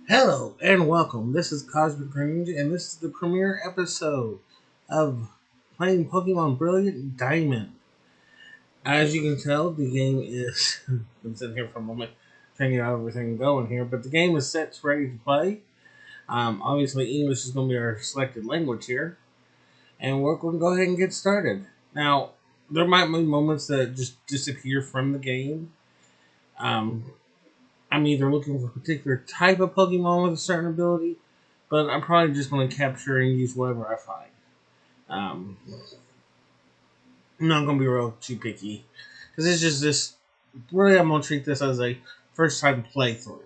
Hello and welcome. This is Cosmic Cringe, and this is the premiere episode of playing Pokemon Brilliant Diamond. As you can tell, the game is. I'm sitting here for a moment trying to get everything going here, but the game is set ready to play. Obviously, English is going to be our selected language here, and we're going to go ahead and get started. Now, there might be moments that just disappear from the game. Um, I'm either looking for a particular type of Pokemon with a certain ability, but I'm probably just going to capture and use whatever I find. Um, I'm not going to be real too picky because it's just this. Really, I'm going to treat this as a first time playthrough.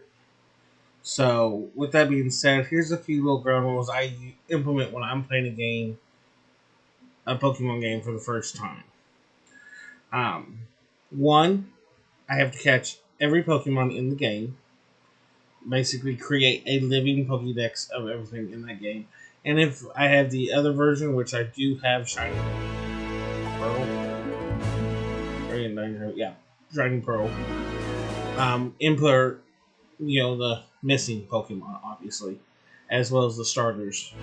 So, with that being said, here's a few little ground rules I implement when I'm playing a Pokemon game for the first time. Um, One, I have to catch every Pokemon in the game. Basically, create a living Pokédex of everything in that game. And if I have the other version, which I do have, Shiny Pearl, yeah, Shiny Pearl, input, the missing Pokemon, obviously, as well as the starters.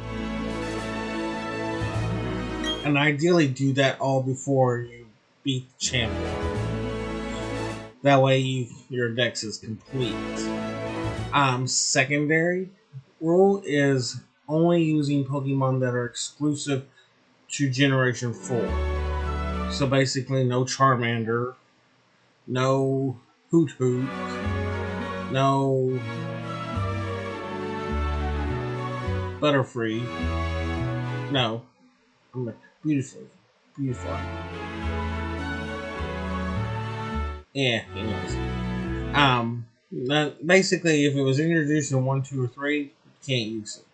And ideally do that all before you beat the champion. That way your dex is complete. Secondary rule is only using Pokemon that are exclusive to Generation 4. So basically, no Charmander, no Hoot Hoot, no Butterfree, no, beautiful, beautiful. Yeah, anyways. Basically, if it was introduced in 1, 2, or 3, you can't use it.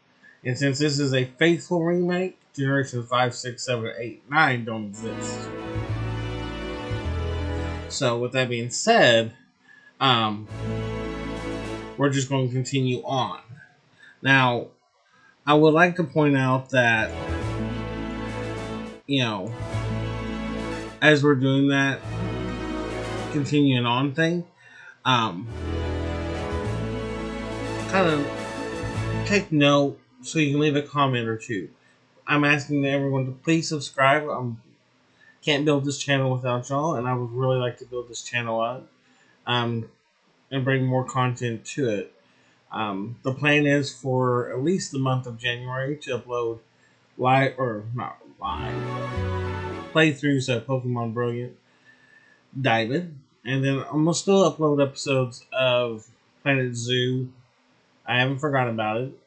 And since this is a faithful remake, Generations 5, 6, 7, 8, 9 don't exist. So, with that being said, we're just going to continue on. Now, I would like to point out that, as we're doing that, continuing on thing, kind of take note so you can leave a comment or two. I'm asking everyone to please subscribe. Can't build this channel without y'all, and I would really like to build this channel up and bring more content to it. The plan is for at least the month of January to upload live, or not live, playthroughs of Pokemon Brilliant Diamond, and then I'm gonna still upload episodes of Planet Zoo. I haven't forgotten about it.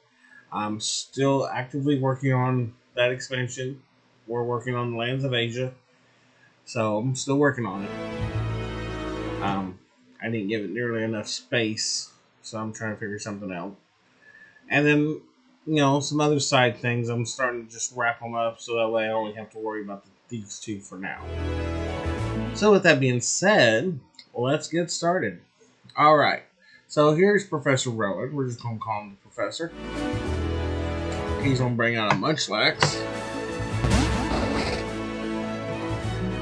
I'm still actively working on that expansion. We're working on the Lands of Asia, so I'm still working on it. I didn't give it nearly enough space, so I'm trying to figure something out. And then, some other side things, I'm starting to just wrap them up so that way I only have to worry about these two for now. So with that being said, let's get started. Alright, so here's Professor Rowan. We're just going to call him the Professor. He's going to bring out a Munchlax.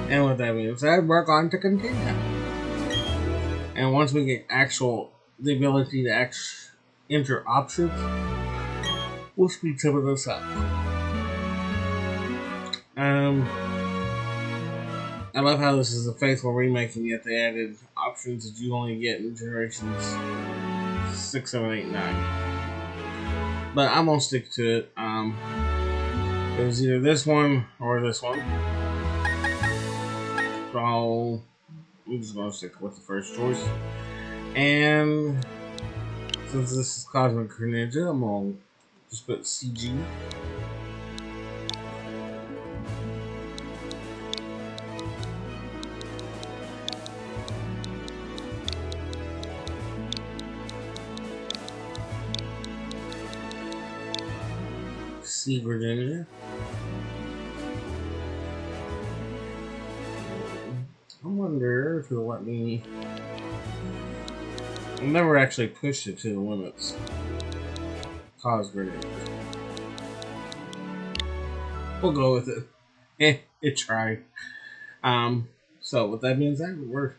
And with that being said, we're going to continue. And once we get the ability to enter options, we'll speed some of this up. I love how this is a faithful remake, and yet they added options that you only get in Generations 6, 7, 8, 9. But I'm gonna stick to it. It was either this one or this one. So I'm just gonna stick with the first choice. And since this is Cosmic Greninja, I'm gonna just put CG. C Greninja. I wonder if it'll let me. I've never actually pushed it to the limits. Greninja. We'll go with it. It tried. So with that being said, we're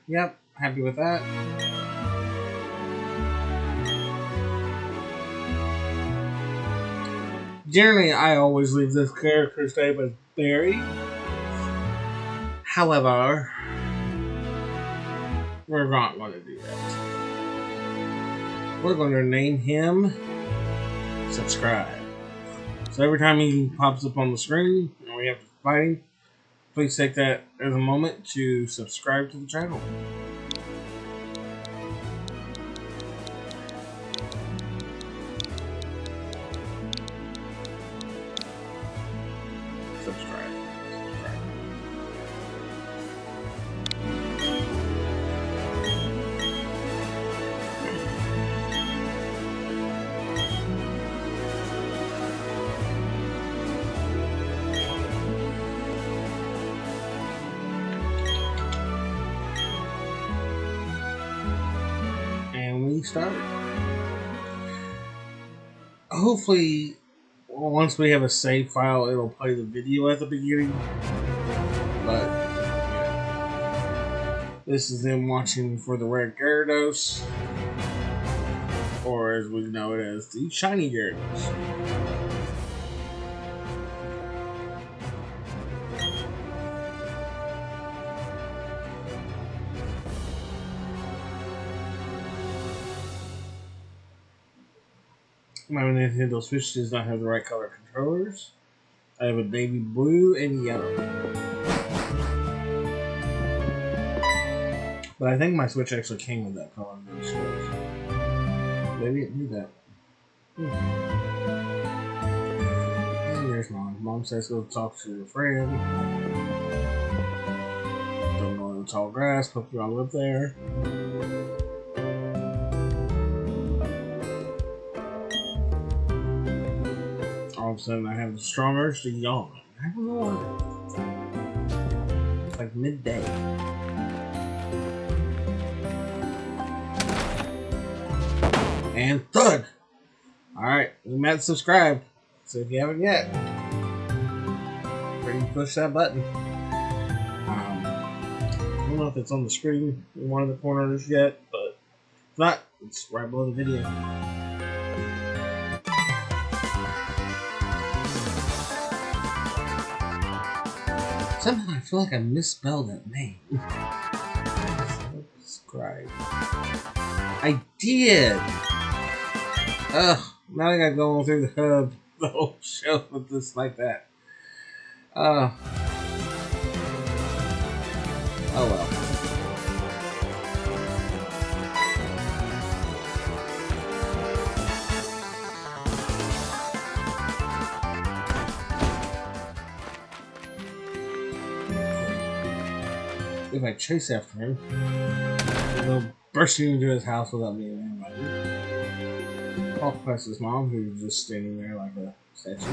happy with that. Generally, I always leave this character's name as Barry. However, we're not going to do that. We're going to name him Subscribe. So every time he pops up on the screen and we have to fight him, please take that as a moment to subscribe to the channel. Subscribe. And we started. Hopefully, once we have a save file, it'll play the video at the beginning. But yeah. This is them watching for the Red Gyarados, or as we know it as the Shiny Gyarados. My Nintendo Switch does not have the right color controllers. I have a navy blue and yellow. But I think my Switch actually came with that color. They didn't do that. And there's Mom. Mom says go talk to your friend. Don't go in the tall grass. Pokeball up there. All of a sudden, I have the strong urge to yawn. I don't know why. It's like midday. And thud! Alright, we met subscribe. So if you haven't yet, ready to push that button. I don't know if it's on the screen in one of the corners yet, but if not, it's right below the video. Somehow I feel like I misspelled that name. Subscribe. I did! Ugh, now I gotta go through the hub the whole show with this like that. Oh well. If I chase after him, he'll burst into his house without me invited. I'll press his mom, who's just standing there like a statue.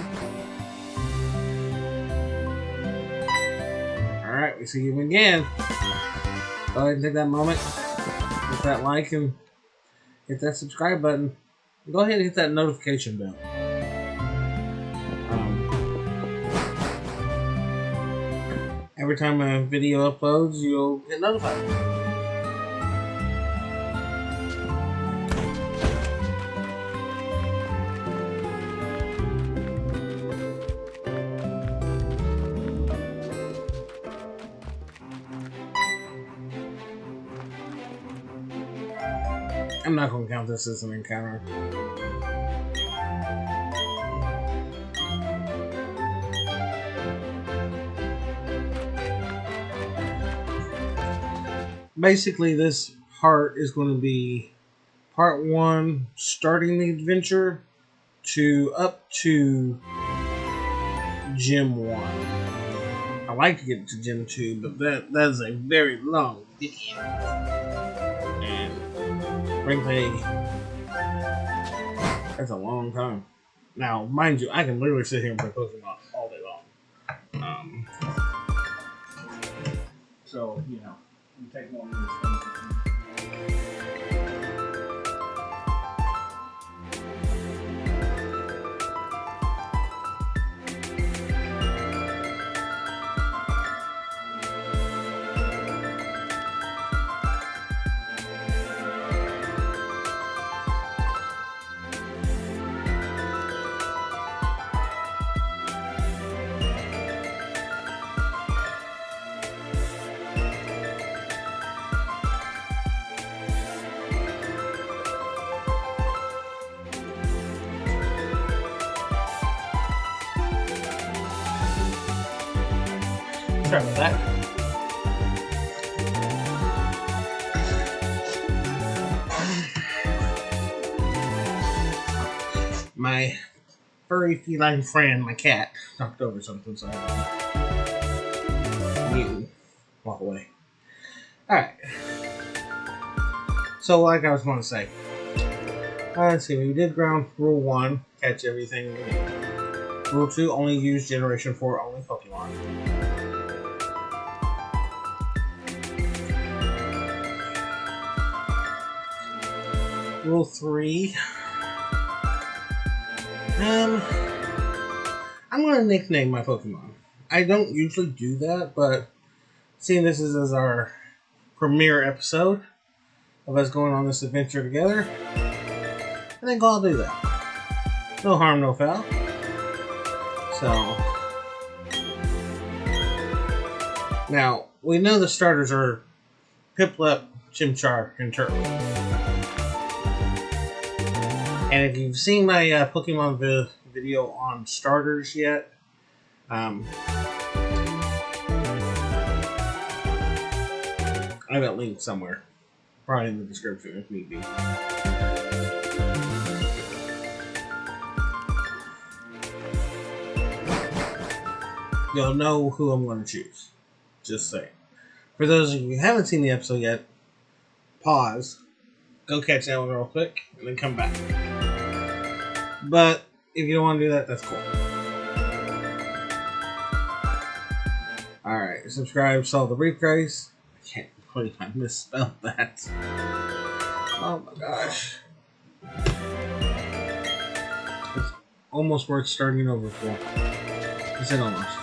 Alright, we see him again. Go ahead and take that moment, hit that like and hit that subscribe button. Go ahead and hit that notification bell. Every time a video uploads, you'll get notified. I'm not going to count this as an encounter. Basically, this part is going to be part 1, starting the adventure, to up to Gym 1. I like to get to Gym 2, but that is a very long video. And frankly, that's a long time. Now, mind you, I can literally sit here and play Pokemon all day long. So, you know. Take one of these things. Sorry about that. My furry feline friend, my cat, knocked over something, so I need to walk away. Alright. So, like I was going to say, let's see, we did ground rule 1, catch everything. Rule 2, only use Generation 4 only Pokemon. Rule 3, I'm going to nickname my Pokemon. I don't usually do that, but seeing this is as our premiere episode of us going on this adventure together, I think I'll do that. No harm, no foul. So, now, we know the starters are Piplup, Chimchar, and Turtwig. And if you've seen my Pokemon video on starters yet, I have it linked somewhere. Probably in the description if need be. You'll know who I'm going to choose. Just saying. For those of you who haven't seen the episode yet, pause, go catch that one real quick, and then come back. But if you don't want to do that, that's cool. Alright, subscribe, solve the briefcase. I can't believe I misspelled that. Oh my gosh. It's almost worth starting over for. I said almost.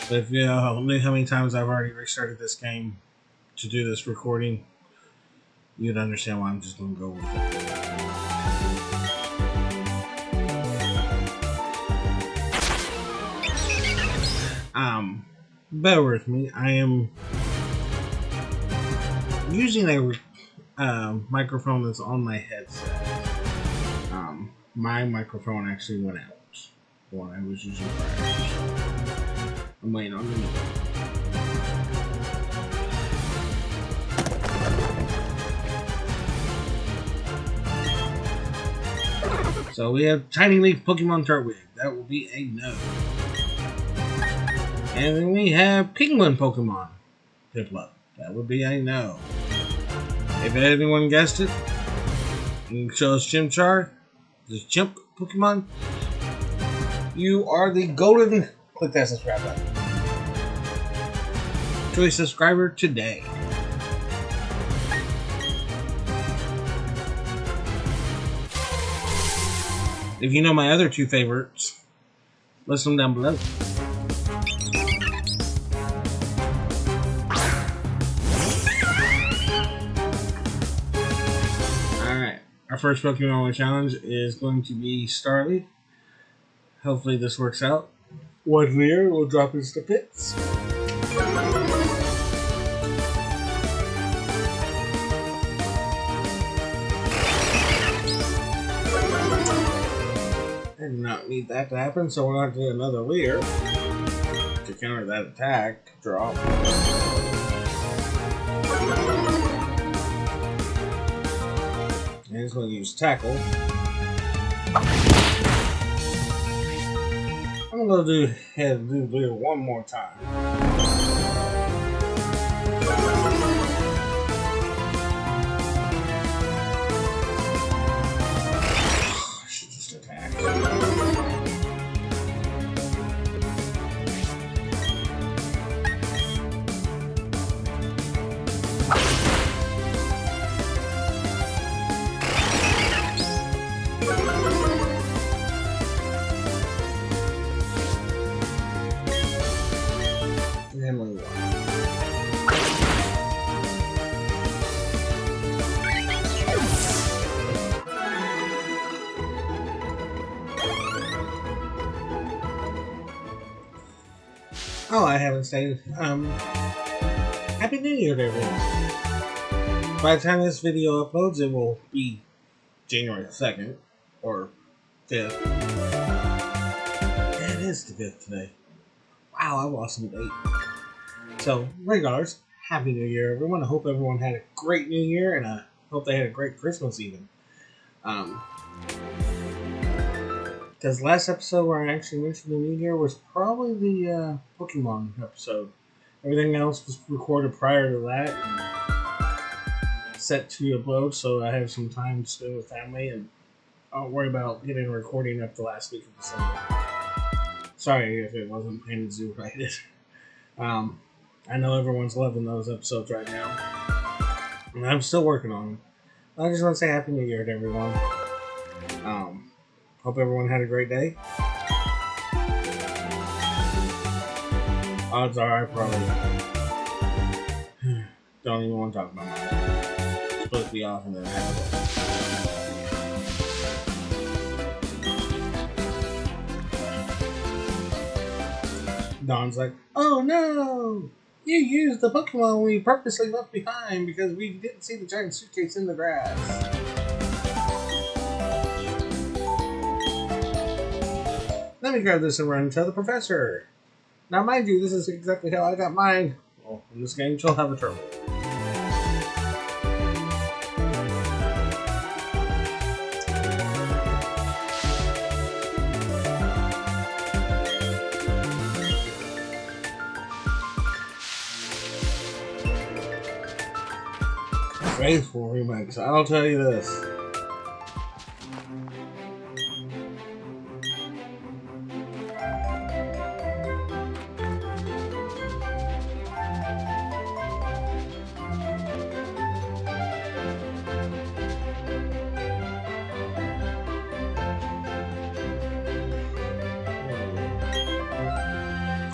But if you know how many times I've already restarted this game to do this recording, you'd understand why I'm just going to go with it. Bear with me. I am using a microphone that's on my headset. My microphone actually went out. The one I was using prior. I'm waiting on the new one. So we have Tiny Leaf Pokemon Turtwig. That will be a no. And then we have Penguin Pokemon Piplup. That would be a no. If anyone guessed it, you can show us Chimchar, this chimp Pokemon. You are the golden. Click that subscribe button to a subscriber today. If you know my other two favorites, list them down below. Alright, our first Pokemon on the challenge is going to be Starly. Hopefully this works out. One layer will drop into the pits. I do not need that to happen, so we're going to do another layer to counter that attack drop. And it's going to use Tackle. I'm going to do ahead and do layer one more time. I should just attack. Oh, I haven't said Happy New Year to everyone. By the time this video uploads, it will be January 2nd or 5th. Yeah, it is the 5th today. Wow, I lost some weight. So, regardless, Happy New Year, everyone. I hope everyone had a great New Year, and I hope they had a great Christmas even. Because last episode where I actually mentioned the New Year was probably the Pokemon episode. Everything else was recorded prior to that and set to upload, so I have some time to spend with family, and I don't worry about getting a recording up the last week of December. Sorry if it wasn't Painted Zoo rated. I know everyone's loving those episodes right now, and I'm still working on them. I just want to say Happy New Year to everyone. Hope everyone had a great day. Odds are I probably don't even want to talk about my day. It's supposed to be off and then I have to. Dawn's like, oh no! You used the Pokemon we purposely left behind because we didn't see the giant suitcase in the grass. Let me grab this and run and tell the professor. Now, mind you, this is exactly how I got mine. Well, in this game, she'll have a turtle. Faithful remakes, I'll tell you this.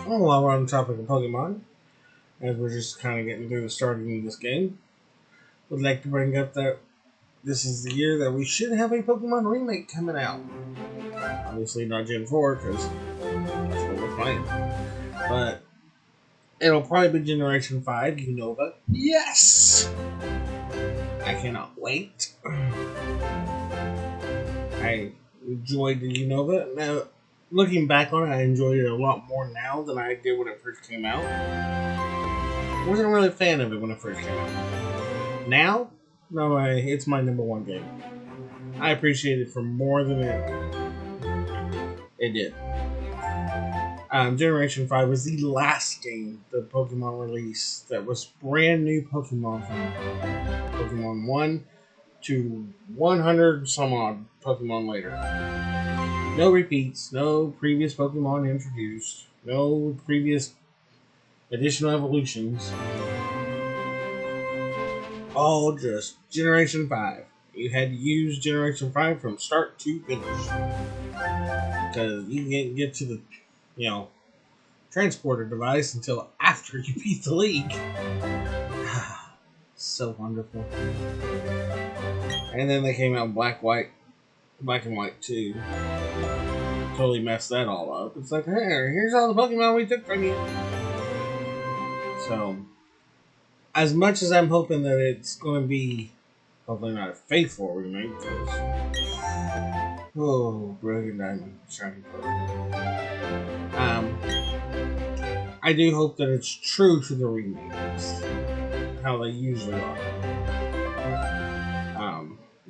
While we're on the topic of Pokemon, as we're just kind of getting through the starting of this game, would like to bring up that this is the year that we should have a Pokemon remake coming out. Obviously not Gen 4, because that's what we're playing. But it'll probably be Generation 5, Unova. Yes! I cannot wait. I enjoyed the Unova. Now, looking back on it, I enjoyed it a lot more now than I did when it first came out. I wasn't really a fan of it when it first came out. Now, no, it's my number one game. I appreciate it for more than it did. Generation 5 was the last game the Pokemon released that was brand new Pokemon from Pokemon 1 to 100 some odd Pokemon later. No repeats, no previous Pokemon introduced, no previous additional evolutions. All just Generation 5. You had to use Generation 5 from start to finish. Because you can't get to the, transporter device until after you beat the league. So wonderful. And then they came out Black and White 2. Totally messed that all up. It's like, hey, here's all the Pokemon we took from you. So, as much as I'm hoping that it's going to be, hopefully not a faithful remake, because, Brilliant Diamond, shiny Pokemon. I do hope that it's true to the remakes, how they usually are.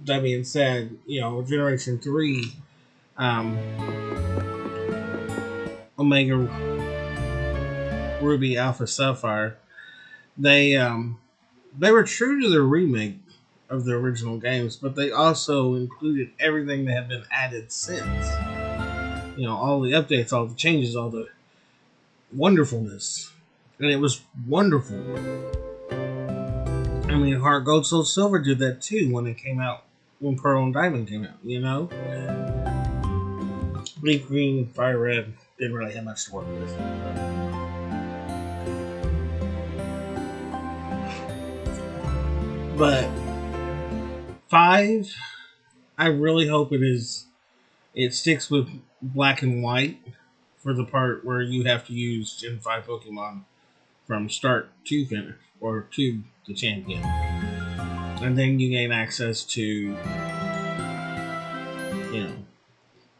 That being said, Generation 3, Omega Ruby Alpha Sapphire, they were true to the remake of the original games, but they also included everything that had been added since. All the updates, all the changes, all the wonderfulness. And it was wonderful. I mean, Heart Gold, Soul Silver did that too when it came out, when Pearl and Diamond came out, Leaf Green, Fire Red didn't really have much to work with. But 5, I really hope it sticks with Black and White for the part where you have to use Gen 5 Pokemon from start to finish, or to the champion. And then you gain access to,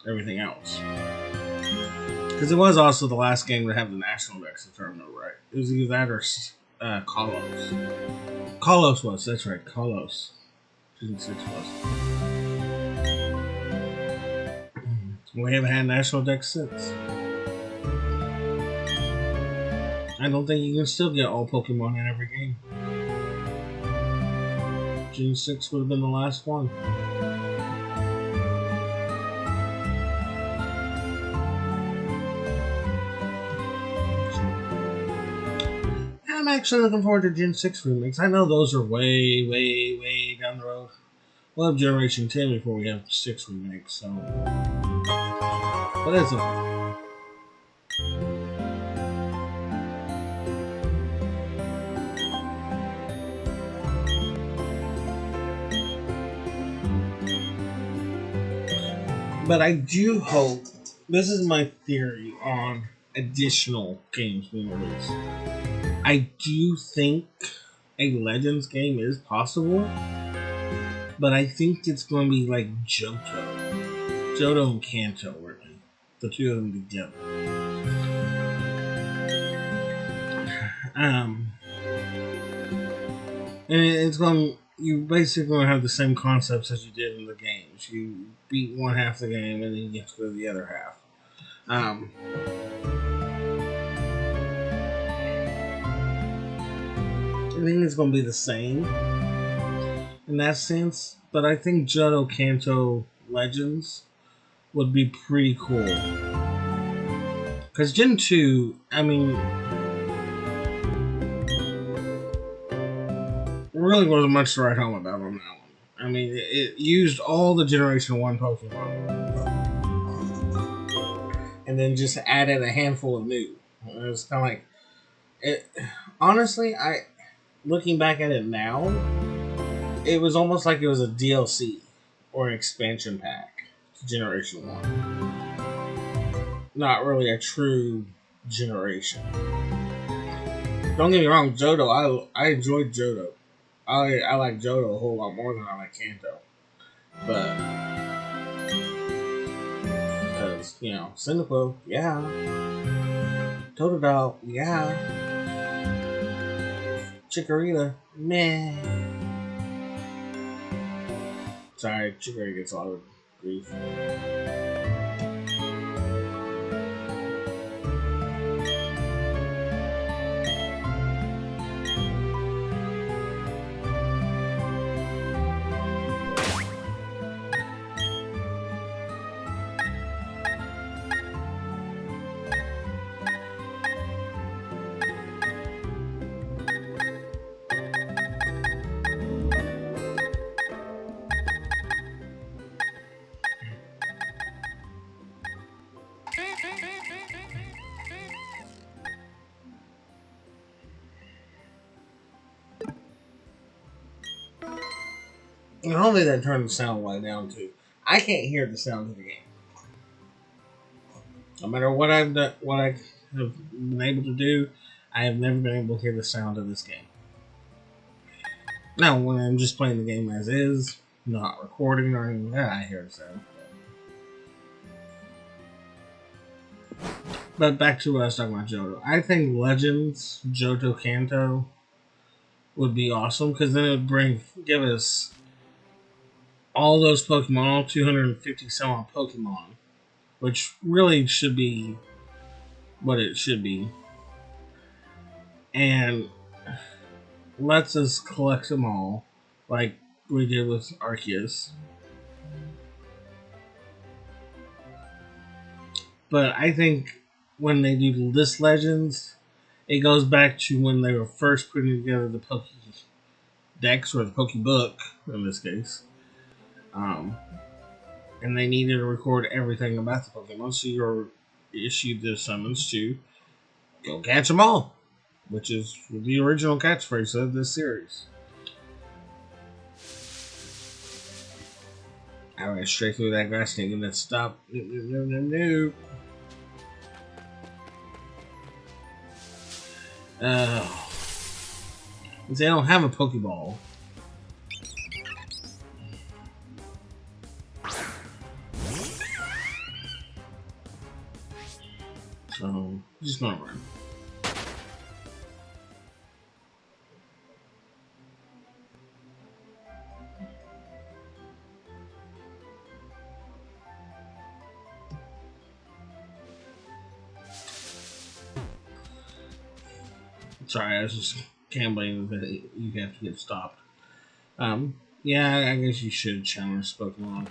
everything else. Because it was also the last game to have the national Dex, if I remember right. It was either that or Kalos. Kalos was, that's right, Kalos. Gen 6 was. We haven't had national Dex since. I don't think you can still get all Pokemon in every game. Gen 6 would have been the last one. I'm actually looking forward to Gen 6 remakes. I know those are way, way, way down the road. We'll have Generation 10 before we have 6 remakes, so. But it's okay. But I do hope, this is my theory on additional games being released. I do think a Legends game is possible, but I think it's going to be like Johto. Johto and Kanto, really. The two of them together. And it's going. You basically going to have the same concepts as you did in the games. You beat one half of the game, and then you have to go to the other half. I think it's going to be the same in that sense, but I think Johto Kanto Legends would be pretty cool. Because Gen 2, I mean, really wasn't much to write home about on that one. I mean, it used all the Generation 1 Pokemon and then just added a handful of new. It was kind of like, honestly, looking back at it now, it was almost like it was a DLC or an expansion pack to Generation 1. Not really a true generation. Don't get me wrong, Johto, I enjoyed Johto. I like Johto a whole lot more than I like Kanto. But, because, you know, Cyndaquil, yeah. Totodile, yeah. Chikorita, meh. Sorry, Chikorita gets a lot of grief. And hopefully that turned the sound way down too. I can't hear the sound of the game. No matter what I've done, what I have been able to do, I have never been able to hear the sound of this game. Now, when I'm just playing the game as is, not recording or anything, I hear the sound. But back to what I was talking about, Johto. I think Legends Johto Kanto would be awesome because then it would give us all those Pokemon, all 250 some odd Pokemon, which really should be what it should be, and lets us collect them all like we did with Arceus. But I think when they do this Legends, it goes back to when they were first putting together the Pokédex, or the Pokebook in this case. And they needed to record everything about the Pokemon, so you're issued the summons to go catch them all, which is the original catchphrase of this series. I went straight through that grass thing and then stopped. No. They don't have a Pokeball. So, just gonna run. Sorry, I was just gambling that you have to get stopped. Yeah, I guess you should challenge Pokemon.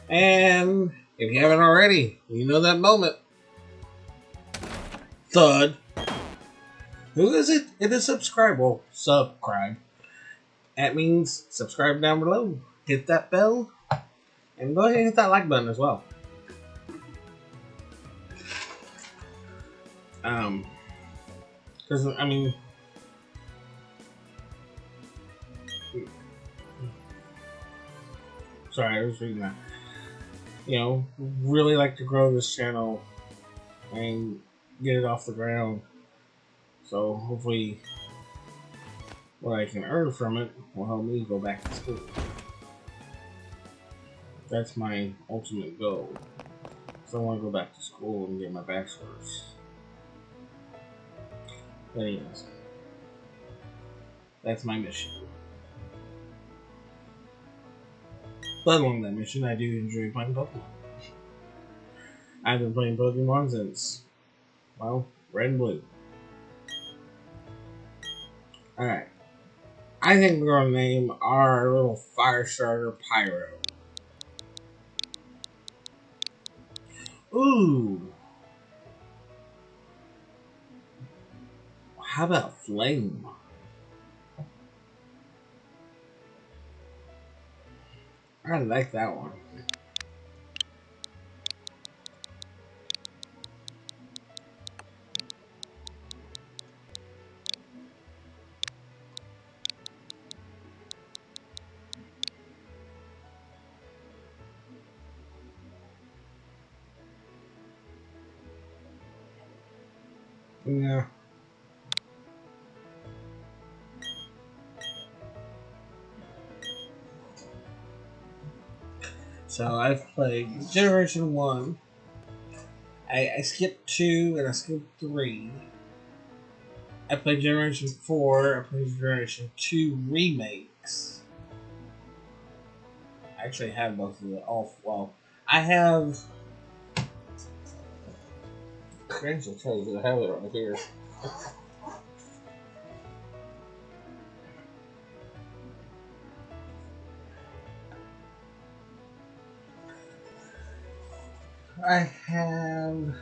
And if you haven't already, you know that moment. Thud. Who is it? It is subscribe. Well, subscribe. That means subscribe down below. Hit that bell. And go ahead and hit that like button as well. Because, I mean, sorry, I was reading that. You know, really like to grow this channel and get it off the ground. So hopefully what I can earn from it will help me go back to school. That's my ultimate goal. So I want to go back to school and get my bachelor's. But anyways, that's my mission. But along that mission, I do enjoy playing Pokemon. I've been playing Pokemon since, well, Red and Blue. Alright. I think we're going to name our little fire starter Pyro. Ooh. How about Flame? I like that one. Yeah. So I've played Generation 1. I skipped 2 and I skipped 3. I played Generation 4. I played Generation 2 remakes. I actually have both of the well, I have. I actually tell you, I have it right here. I have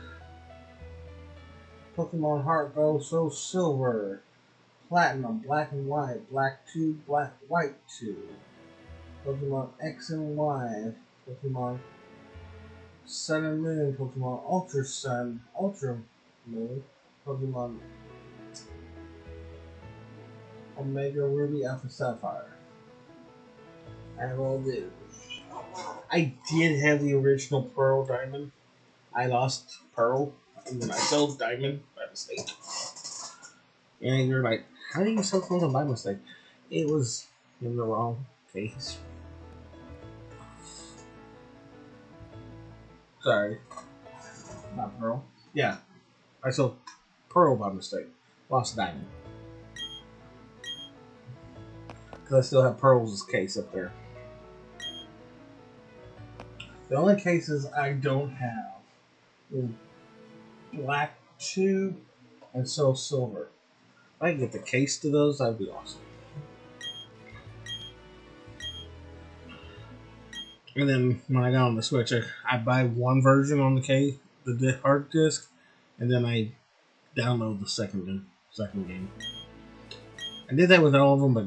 Pokemon Heart Gold, Soul Silver, Platinum, Black and White, Black 2, Black White 2, Pokemon X and Y, Pokemon Sun and Moon, Pokemon Ultra Sun, Ultra Moon, Pokemon Omega Ruby, Alpha Sapphire. I have all these. I did have the original Pearl Diamond. I lost Pearl, and then I sold Diamond by mistake. And you're like, how do you sell something by mistake? It was in the wrong case. Sorry. Not Pearl. Yeah. I sold Pearl by mistake. Lost Diamond. Because I still have Pearl's case up there. The only cases I don't have is Black 2 and Soul Silver. If I can get the case to those, that'd be awesome. And then when I got on the Switch, I buy one version on the case, the hard disk, and then I download the second game. I did that with all of them, but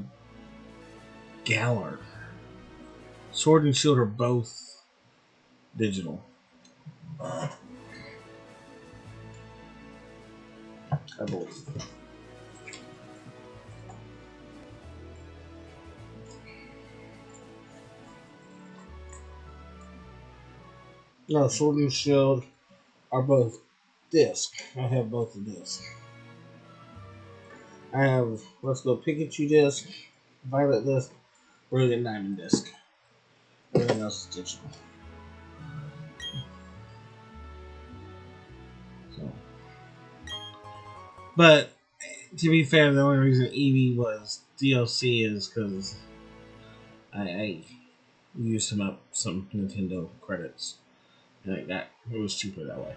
Galar, Sword and Shield are both digital. I believe. No, Sword and Shield are both disc. I have both of disc. I have Let's Go Pikachu disc, Violet disc, Brilliant Diamond disc. Everything else is digital. So, but to be fair, the only reason Eevee was DLC is because I used some Nintendo credits, and it was cheaper that way.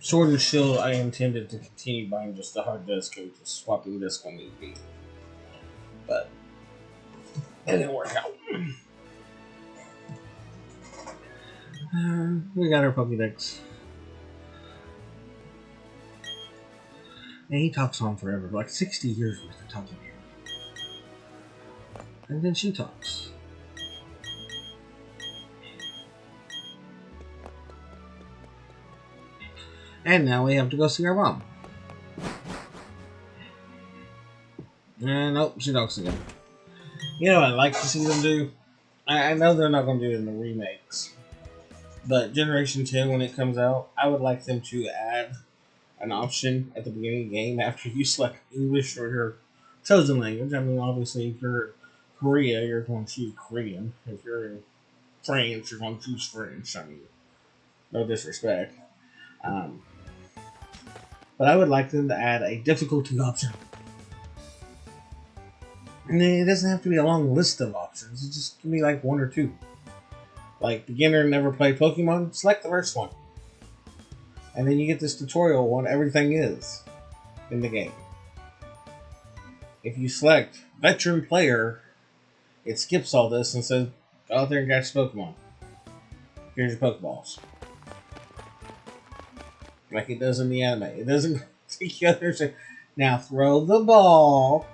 Sword and Shield, I intended to continue buying just the hard disk and just swapping disc on Eevee, but it didn't work out. We got our Pokédex. And he talks on forever, like 60 years worth of talking here. And then she talks. And now we have to go see our mom. And nope, she talks again. You know what I'd like to see them do? I know they're not going to do it in the remakes. But Generation 10, when it comes out, I would like them to add an option at the beginning of the game after you select English or your chosen language. I mean, obviously, if you're Korea, you're going to choose Korean. If you're in France, you're going to choose French. I mean, no disrespect. But I would like them to add a difficulty option. And it doesn't have to be a long list of options. It just can be like one or two. Like, beginner, never played Pokemon, select the first one. And then you get this tutorial on everything is in the game. If you select veteran player, it skips all this and says, go out there and catch Pokemon. Here's your Pokeballs. Like it does in the anime. It doesn't take you out there and say, now throw the ball.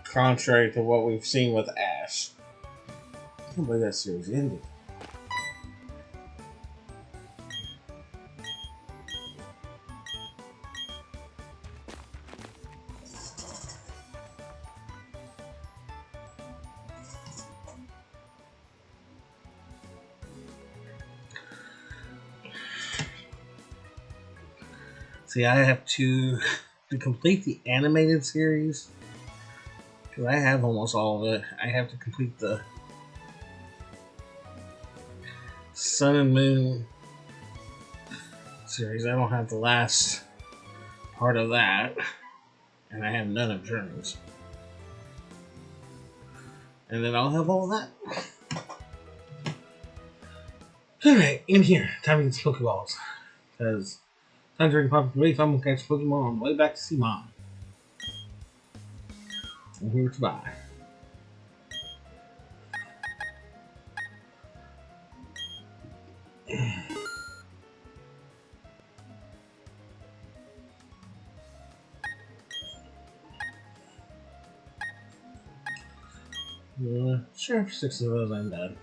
Contrary to what we've seen with Ash. I can't believe that series ended. See, I have to complete the animated series, because I have almost all of it. I have to complete the Sun and Moon series. I don't have the last part of that, and I have none of Journeys. And then I'll have all of that. Alright, in here, time to get some Pokeballs. Because time to drink Pop Relief, I'm gonna catch Pokemon on the way back to see Mom. I'm here to buy. Sure, 6 of those I'm done.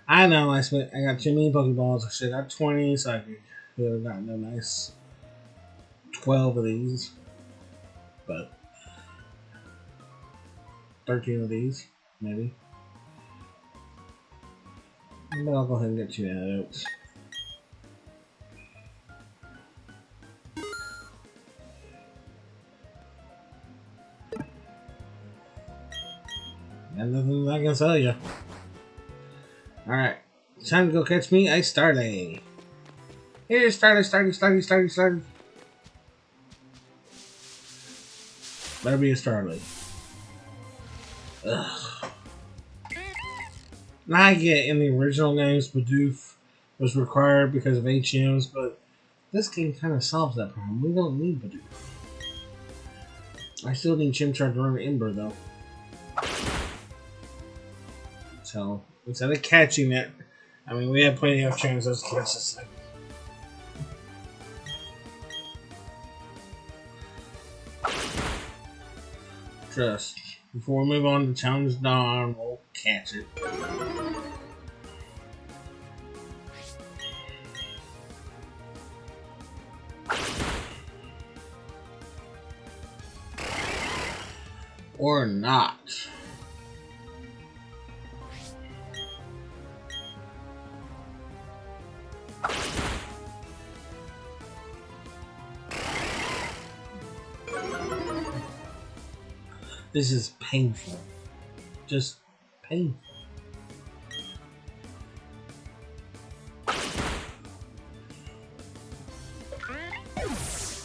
I know I got too many Pokeballs. I should have got 20 so I could have gotten a nice 12 of these. But 13 of these, maybe. But I'll go ahead and get 2 antidotes. And nothing I can tell you. Alright, time to go catch me a Starly. Here's Starly. Better be a Starly. Ugh. Now I get in the original games, Budew was required because of HMs, but this game kind of solves that problem. We don't need Budew. I still need Chimchar to run Ember though. So instead of catching it, I mean, we have plenty of chances to catch this thing. Just before we move on to challenge Dawn, we'll catch it. Or not. This is painful. Just painful.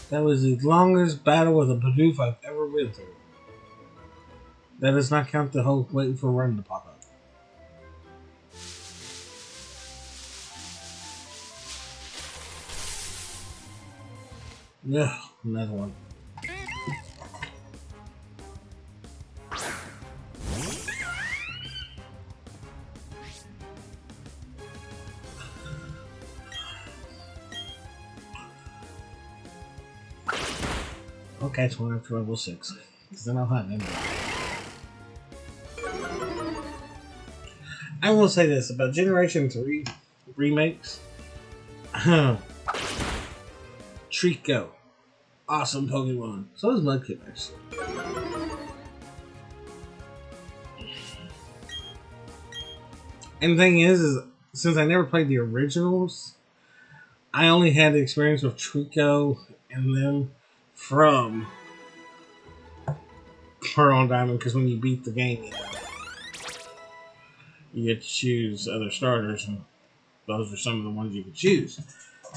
That was the longest battle with a Bidoff I've ever been through. That does not count the whole waiting for a run to pop up. Ugh, another one. I'll catch one after level 6, because then I'll hunt anyway. I will say this about Generation 3 remakes. Trico. Awesome Pokemon. So is Mudkip, actually. And the thing is since I never played the originals, I only had the experience with Trico and them from Pearl and Diamond, because when you beat the game, you get to choose other starters, and those are some of the ones you could choose.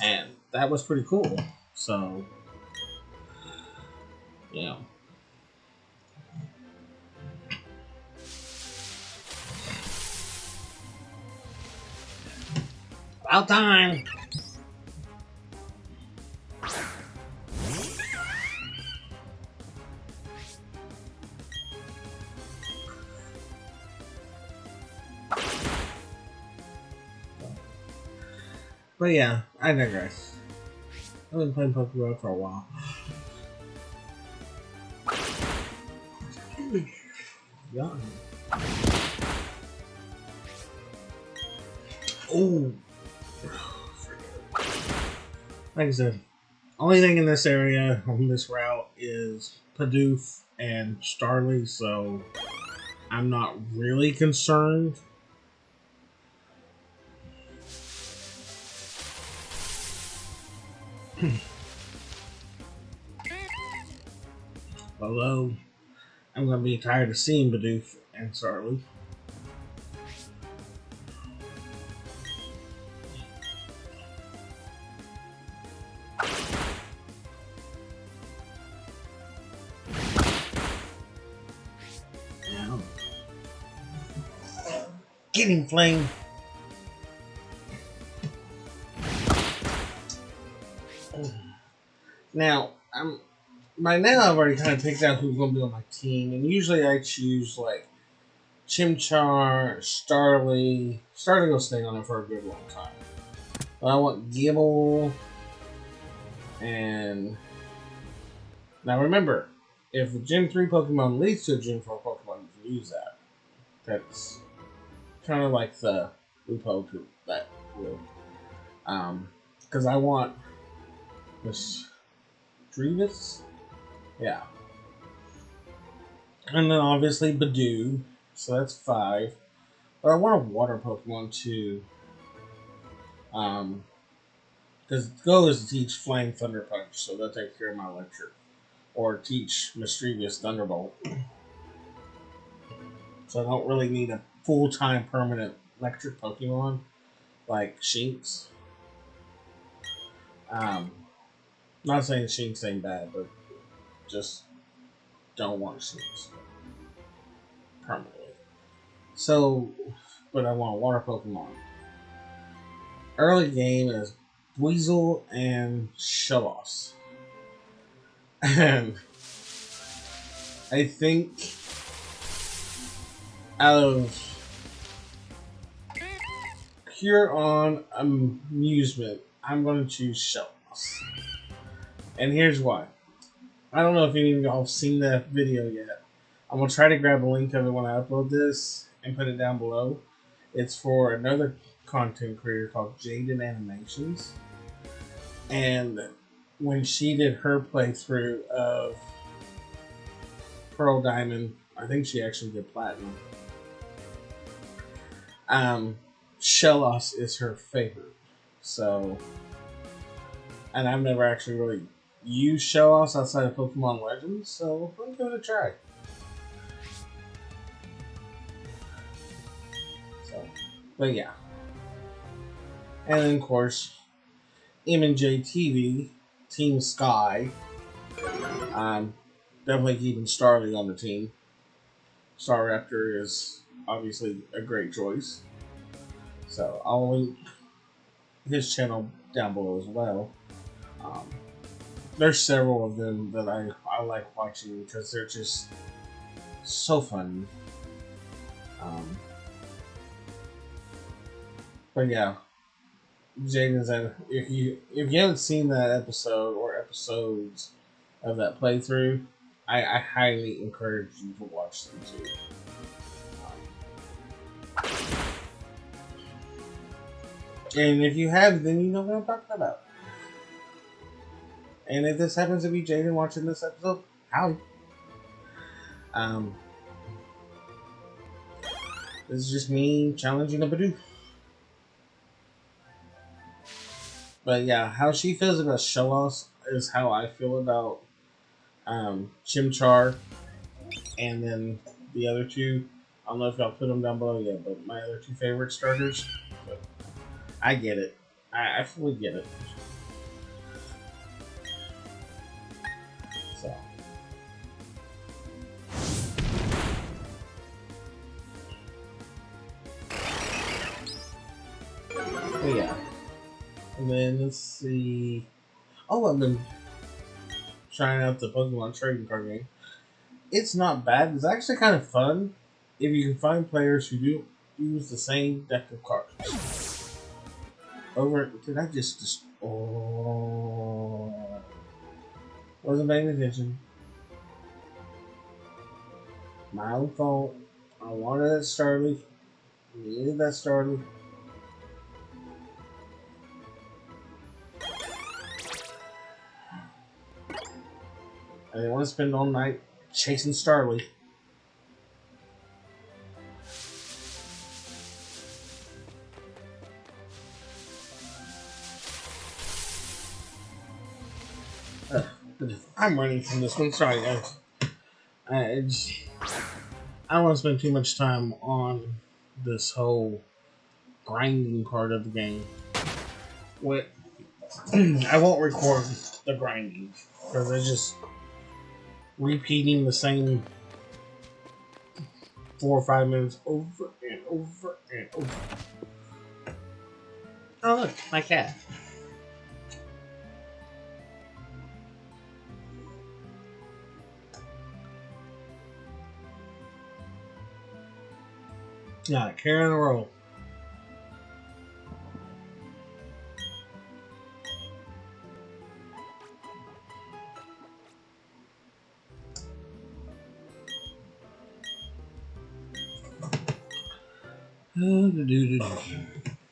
And that was pretty cool. So, yeah. About time! But yeah, I digress. I've been playing Pokemon for a while. Yeah. Oh. Like I said, only thing in this area on this route is Budew and Starlies, so I'm not really concerned. Although I'm gonna be tired of seeing Budew and Starly. Getting flame. Now, by now I've already kind of picked out who's going to be on my team, and usually I choose like Chimchar, Starly. Starly will stay on it for a good long time. But I want Gible, and now remember, if the Gen 3 Pokemon leads to a Gen 4 Pokemon, you can use that. That's kind of like the loophole to that rule. Because I want this Drevis. Yeah. And then obviously Budew. So that's 5. But I want a water Pokemon too. Because the goal is to teach Flying Thunder Punch, so they'll take care of my electric. Or teach Mischievous Thunderbolt. So I don't really need a full-time permanent electric Pokemon like Shinx. Not saying Shinx ain't bad, but just don't want Shinx permanently. So, but I want a water Pokemon. Early game is Weasel and Shellos. And I think out of pure on amusement, I'm going to choose Shellos. And here's why. I don't know if any of y'all have seen that video yet. I'm going to try to grab a link of it when I upload this and put it down below. It's for another content creator called Jaden Animations. And when she did her playthrough of Pearl Diamond, I think she actually did Platinum. Shellos is her favorite. So, and I've never actually really used Shellos outside of Pokemon Legends, so I'm giving it a try. So, but yeah. And then, of course, M&J TV Team Sky. Definitely keeping Starly on the team. Staraptor is obviously a great choice. So I'll link his channel down below as well. Um, there's several of them that I like watching because they're just so fun. But yeah, Jaden's if you haven't seen that episode or episodes of that playthrough, I highly encourage you to watch them too. And if you have, then you know what I'm talking about. And if this happens to be Jaden watching this episode, howdy. This is just me challenging a Budew. But yeah, how she feels about Shellos is how I feel about Chimchar, and then the other two. I don't know if y'all put them down below yet, but my other two favorite starters. But I get it. I fully get it. So. But yeah. And then let's see. Oh, I've been trying out the Pokemon trading card game. It's not bad. It's actually kind of fun if you can find players who do use the same deck of cards. Did I just oh, wasn't paying attention. My own fault. I wanted that Starly. Needed that Starly. I didn't want to spend all night chasing Starly. I'm running from this one. Sorry, guys. I don't want to spend too much time on this whole grinding part of the game. What I won't record the grinding because it's just repeating the same 4 or 5 minutes over and over and over. Oh look, my cat. Yeah, carrying the roll.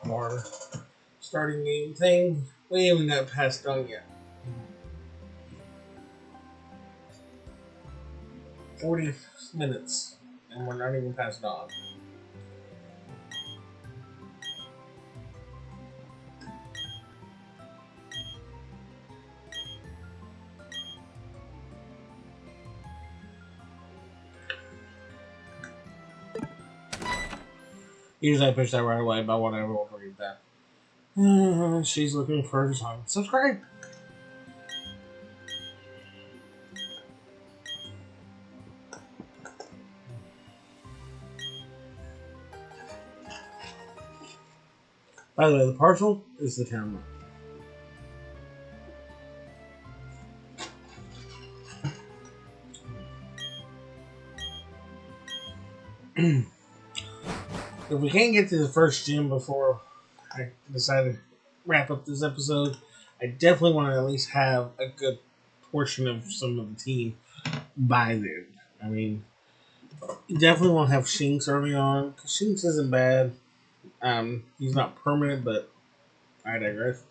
More starting game thing. We haven't got past done yet. 40 minutes, and we're not even past dawn. Usually I push that right away, but whatever, we'll forget that. She's looking for time. Subscribe! By the way, the parcel is the town map. If we can't get to the first gym before I decide to wrap up this episode, I definitely want to at least have a good portion of some of the team by then. I mean, you definitely want to have Shinx early on, because Shinx isn't bad. He's not permanent, but I digress.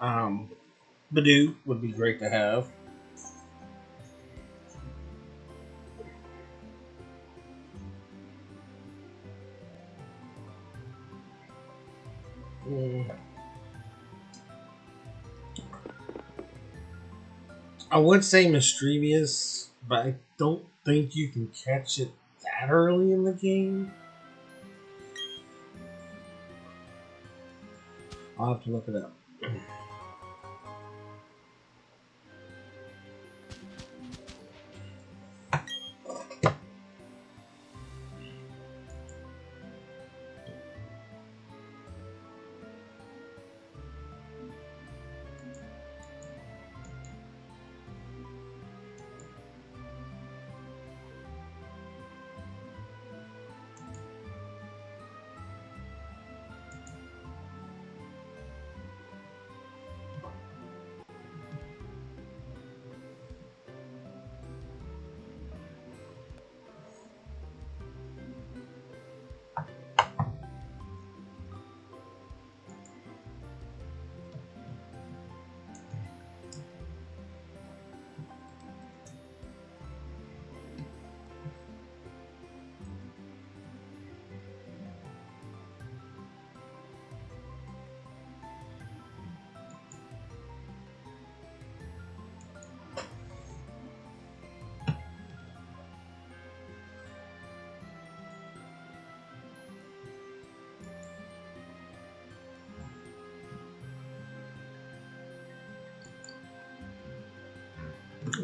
Budew would be great to have. I would say Mischievous, but I don't think you can catch it that early in the game. I'll have to look it up.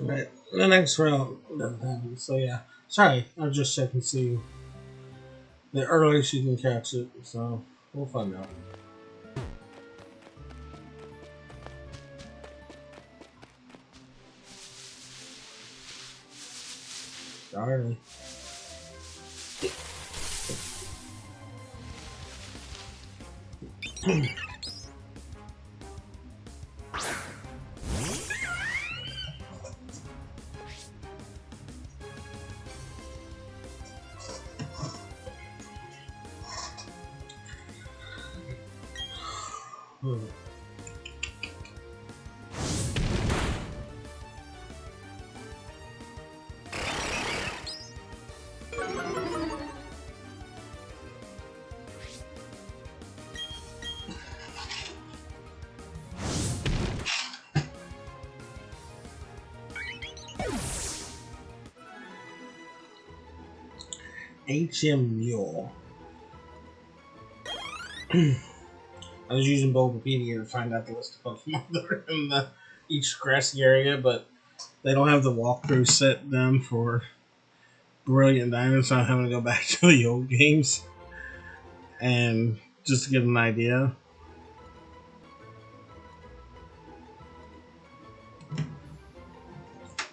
But the next round doesn't happen. So yeah. Sorry, I was just checking to see the earliest you can catch it. So we'll find out. Alrighty. HM Mule. I was using Bulbapedia to find out the list of Pokemon that are in each grassy area, but they don't have the walkthrough set done for Brilliant Diamond, so I'm having to go back to the old games and just to get an idea.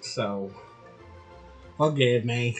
So, forgive me.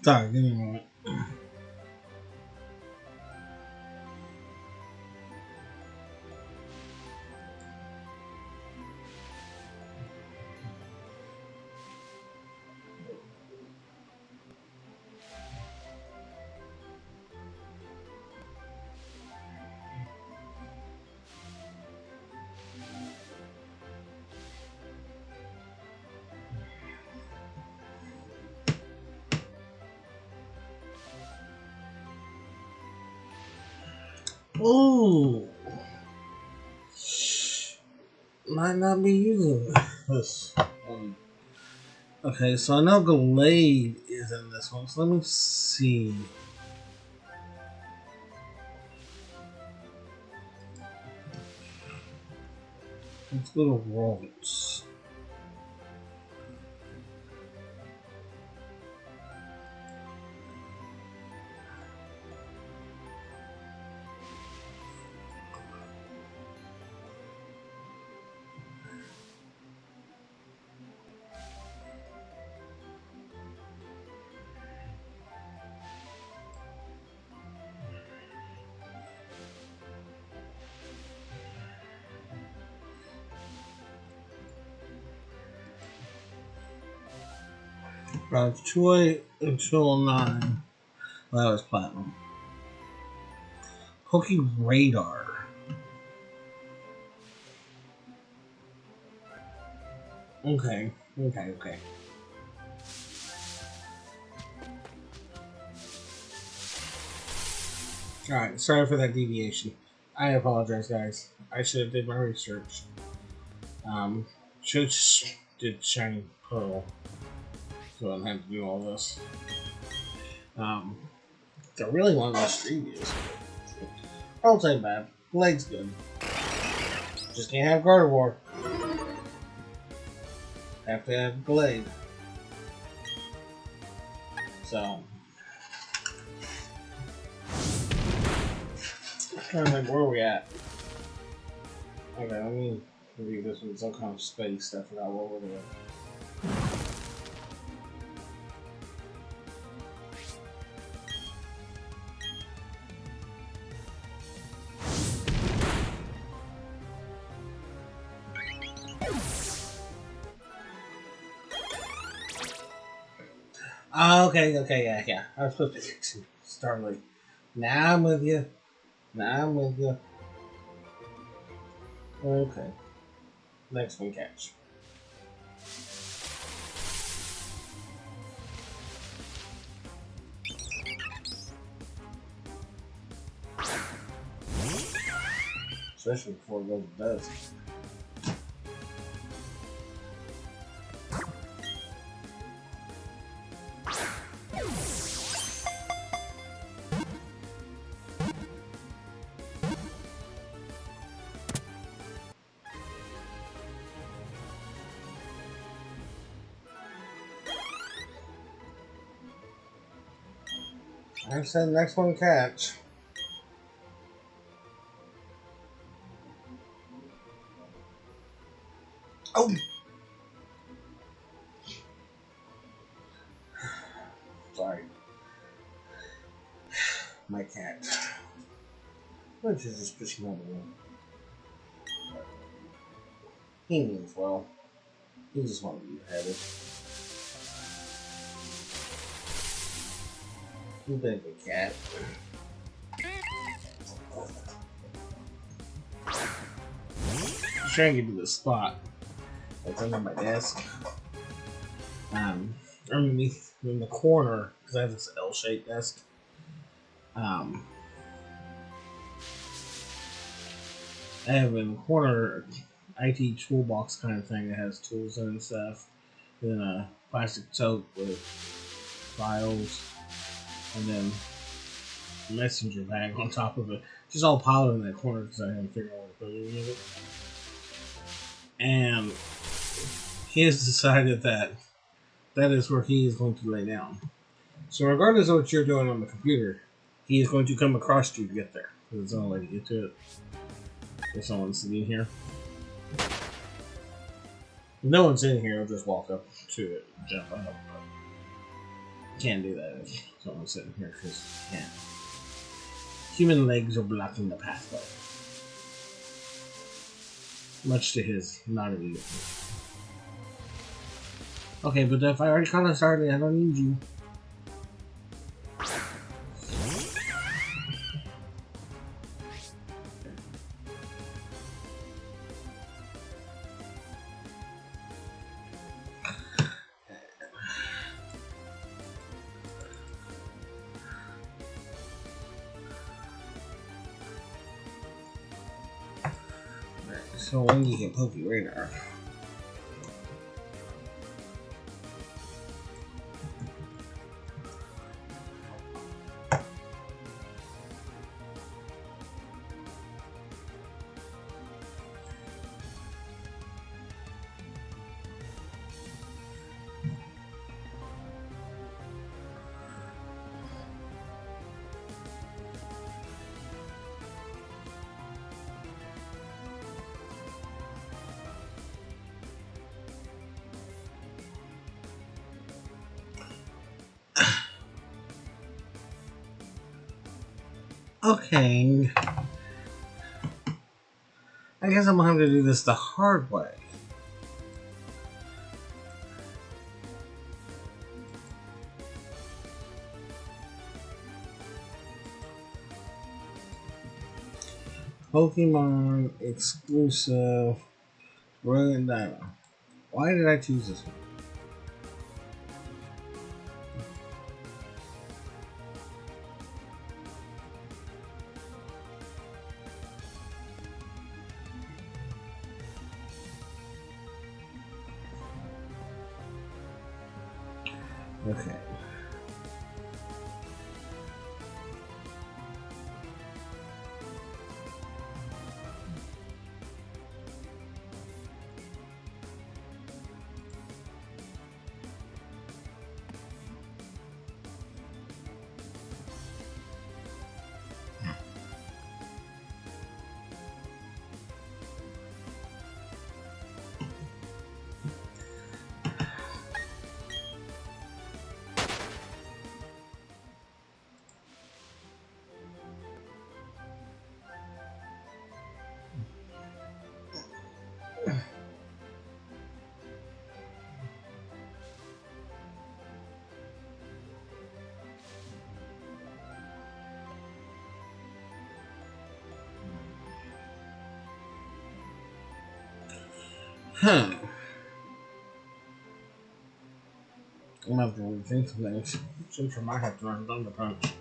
Sorry, give me a moment. Ooh, might not be using this one. Okay, so I know Glade is in this one, so let me see. Let's go to Worlds. Right, 208 and 209. Well, that was Platinum. Poke Radar. Okay. Alright, sorry for that deviation. I apologize, guys. I should have did my research. Should have just did Shiny Pearl. So I don't have to do all this. I really want to stream use. I'll say bad. Blade's good. Just can't have Gardevoir. Have to have Glade. So. I'm trying to think where we at. Okay, let me review this with some kind of space. I forgot what we're doing. Oh, okay, yeah. I was supposed to get to Starly. Now I'm with you. Okay. Next one catch. Especially before it goes to dusk. I said next one catch. Oh! Sorry. My cat. Which is just pushing out the room. He means well. He just wants to be petted. You've been a good cat. I'm trying to get to the spot that's under my desk. Underneath in the corner, because I have this L-shaped desk. I have in the corner IT toolbox kind of thing that has tools in it and stuff. Then a plastic tote with files, and then a messenger bag on top of it. Just all piled in that corner because I haven't figured out what to put any of it. And he has decided that is where he is going to lay down. So regardless of what you're doing on the computer, he is going to come across you to get there. Because it's the only way to get to it. If someone's sitting here. If no one's in here, I'll just walk up to it and jump up. But can't do that if someone's sitting here because you can't. Human legs are blocking the pathway. Much to his not immediate. Okay, but if I already caught a Starly, I don't need you. So when you get Poke Radar. Okay. I guess I'm gonna have to do this the hard way. Pokemon exclusive Brilliant Diamond. Why did I choose this one? Okay. I'm gonna have to rethink some things. Since I might have to learn Thunder Punch.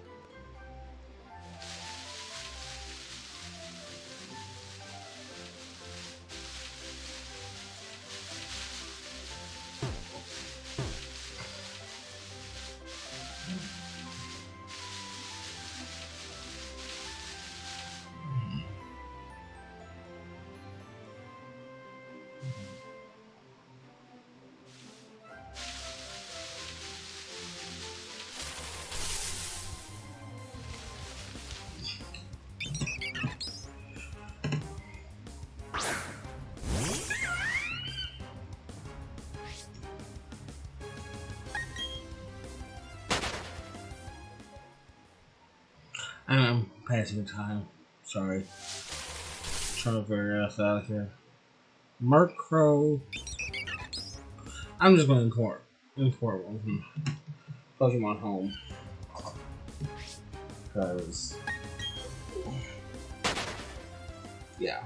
I'm passing time. Sorry. Trying to figure this out here. Murkrow. I'm just going to import one from Pokemon Home. Because, yeah.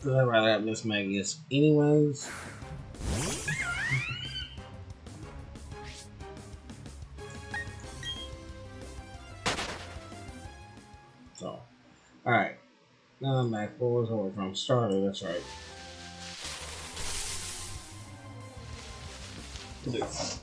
I'd rather have Miss Magius anyways. So, alright. Now I'm back. What was I from? Starly, that's right. Budew.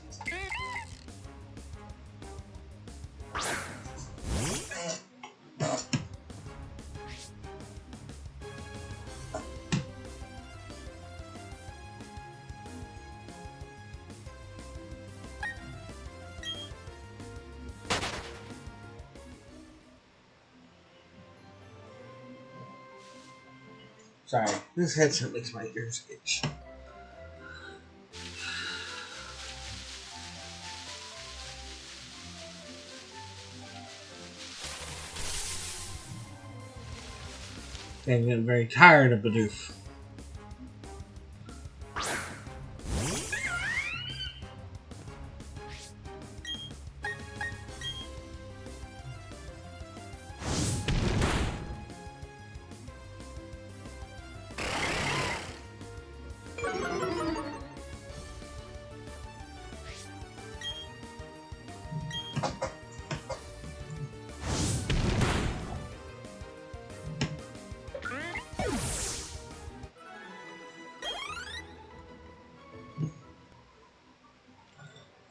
Sorry, this headset makes my ears itch. I'm getting very tired of Bidoff.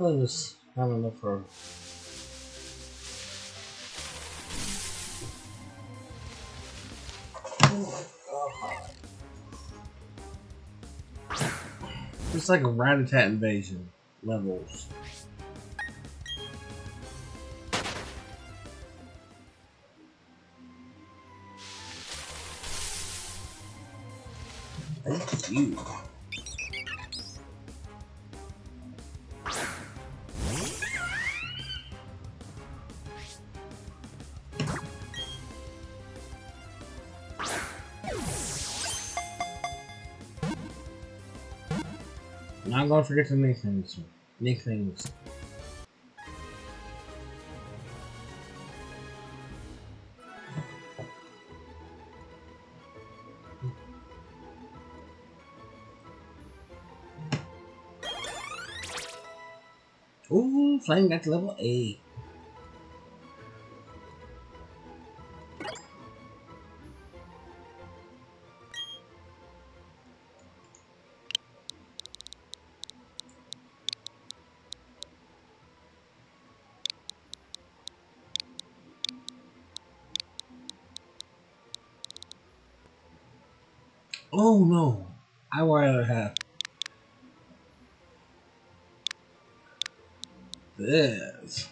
I just have enough for. It's like a Rat-a-tat invasion levels. I Thank you. Not gonna forget to nicknames. Nicknames. Ooh, Flame got to level 8. Oh no, I would rather have this.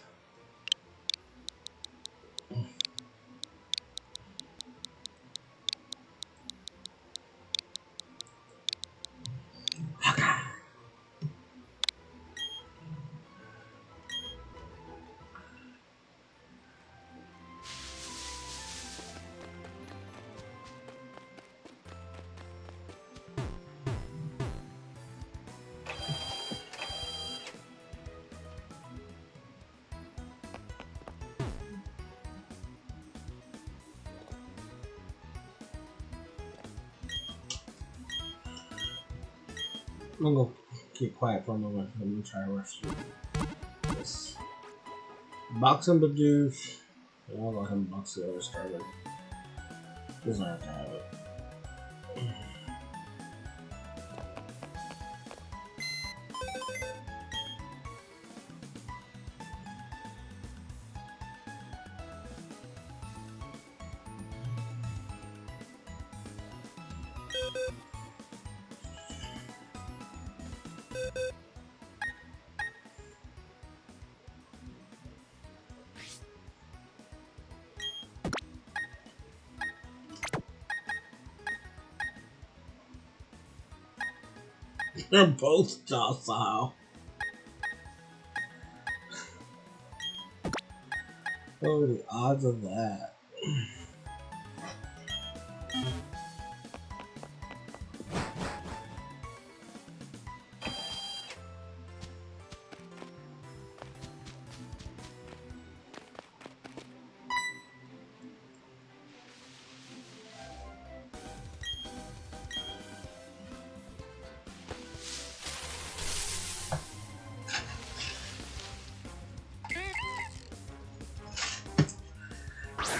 I'm gonna go keep quiet for a moment. I'm gonna try to rush through this. Box and Budew. I'll go ahead and box the other starter. Doesn't have to have it. They're both docile. What are the odds of that?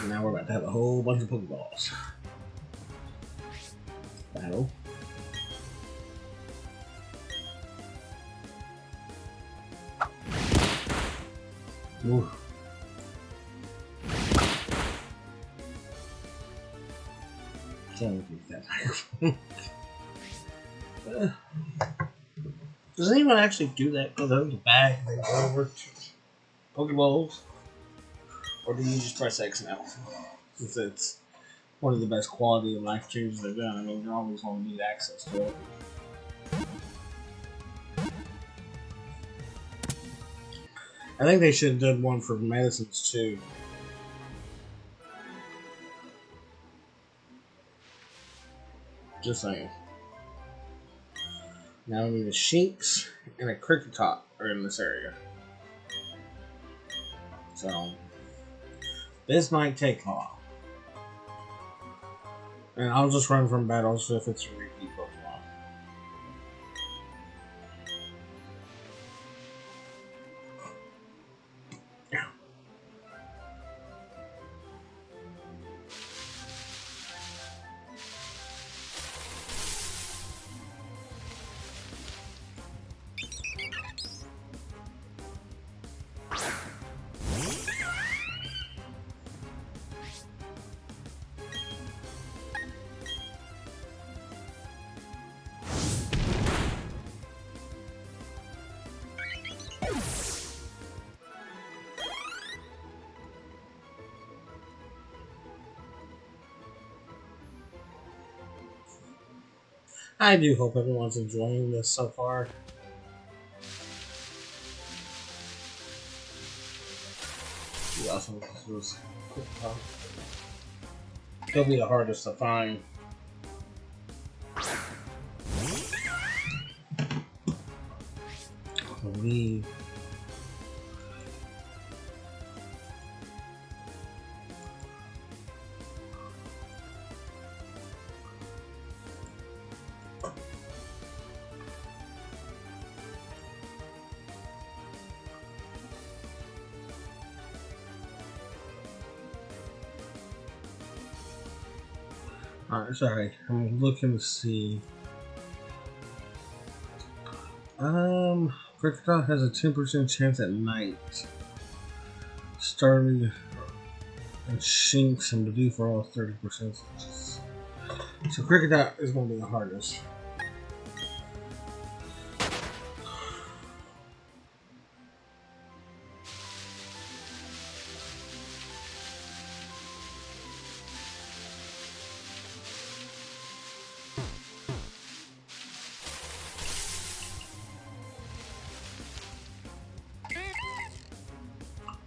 Now we're about to have a whole bunch of pokeballs. Battle. Ooh. Can't use that microphone. Does anyone actually do that? Go to the bag and then go over to pokeballs? Or do you just press X now? Since it's one of the best quality of life changes they've done. I mean, you're always going to need access to it. I think they should have done one for medicines too. Just saying. Now we need a Shinx and a Cricketop are in this area. So this might take long. And I'll just run from battles if it's a repeat Pokemon. Yeah. I do hope everyone's enjoying this so far. He'll be the hardest to find. I believe. Alright, sorry. I'm looking to see. Cricketot has a 10% chance at night. Starly and Shinx and Budew for all 30%. So Cricketot is going to be the hardest.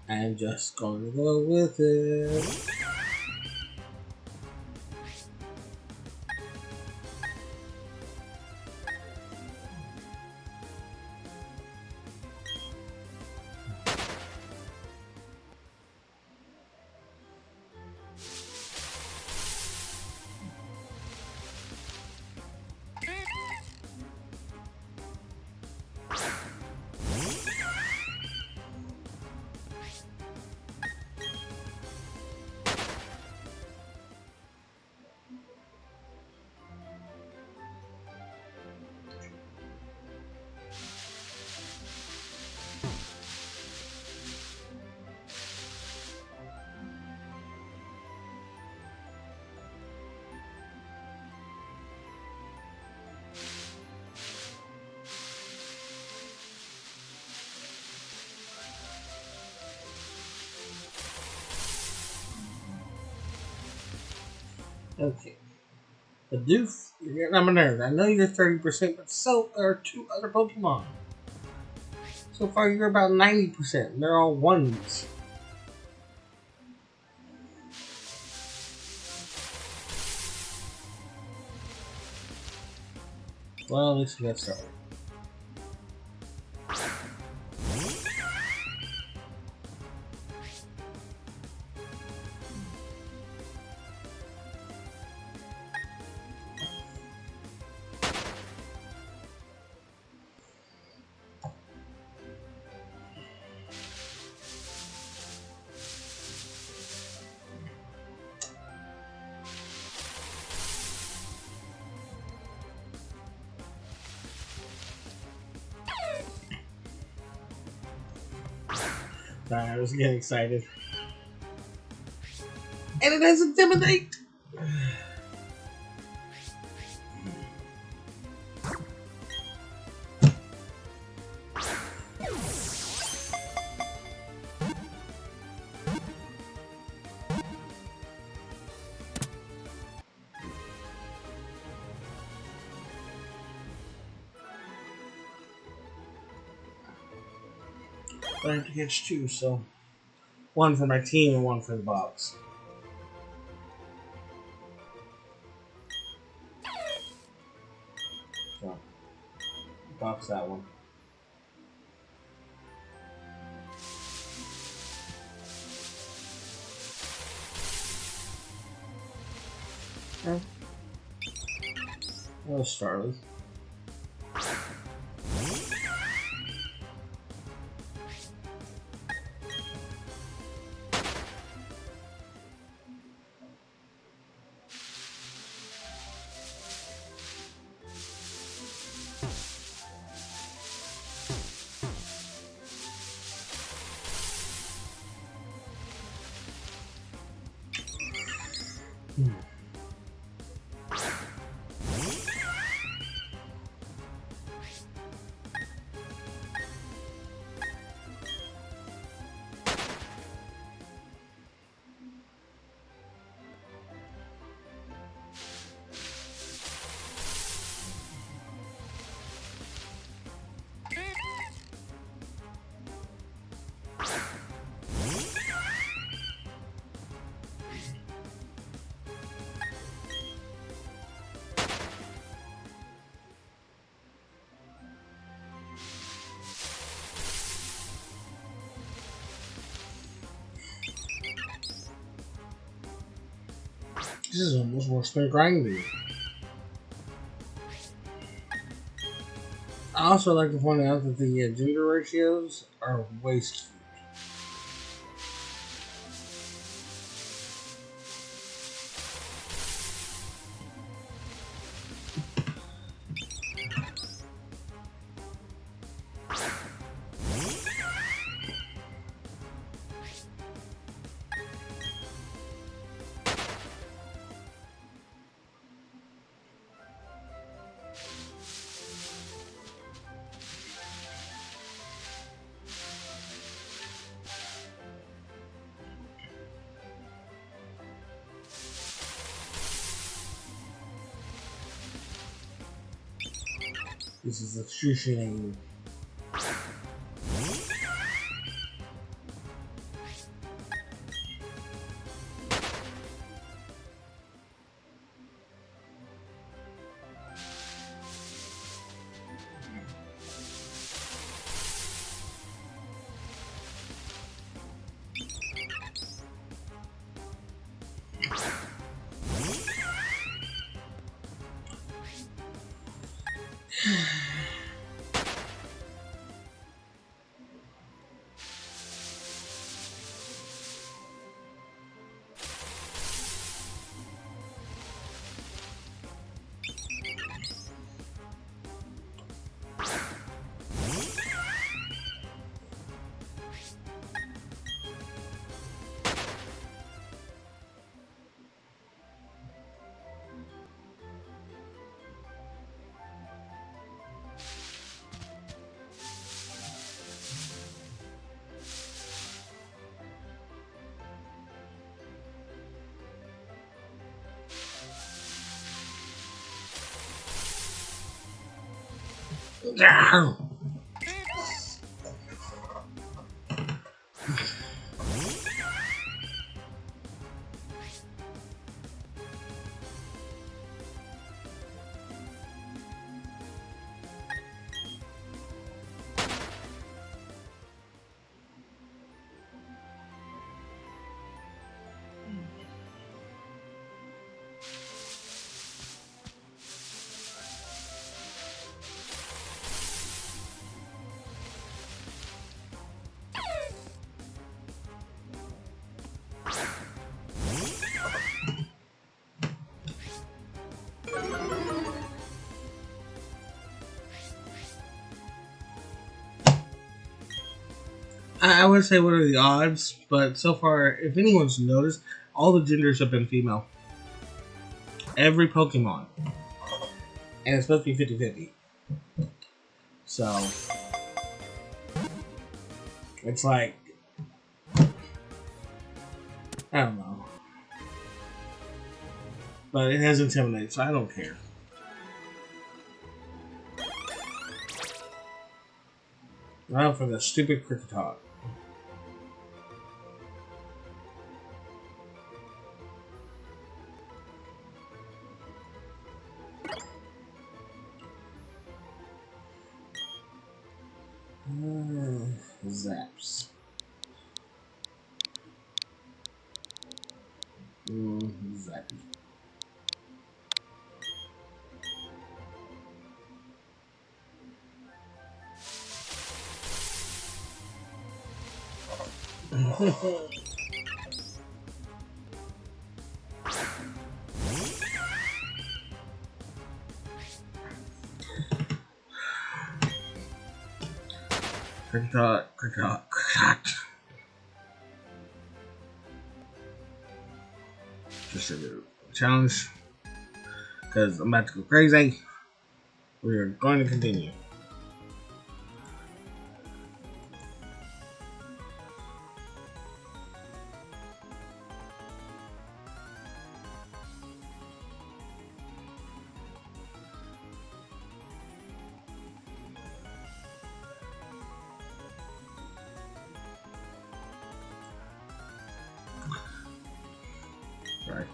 I'm just going to go with it. Okay. Bidoff, you're getting on my nerves. I know you're 30%, but so are two other Pokemon. So far, you're about 90%. They're all ones. Well, at least we got started. I was getting excited. And it has Intimidate! But I have to get two, so one for my team and one for the box. So, box that one. Okay. Well, Starlies. This is almost worse than grinding. I also like to point out that the gender ratios are way skewed. This is excruciating. Down. I would say what are the odds, but so far, if anyone's noticed, all the genders have been female. Every Pokemon. And it's supposed to be 50-50. So, it's like, I don't know. But it has Intimidate, so I don't care. Now for the stupid Kricketot. Zaps. Zappy. Kricketot. Just a little challenge. Because I'm about to go crazy. We are going to continue. Right.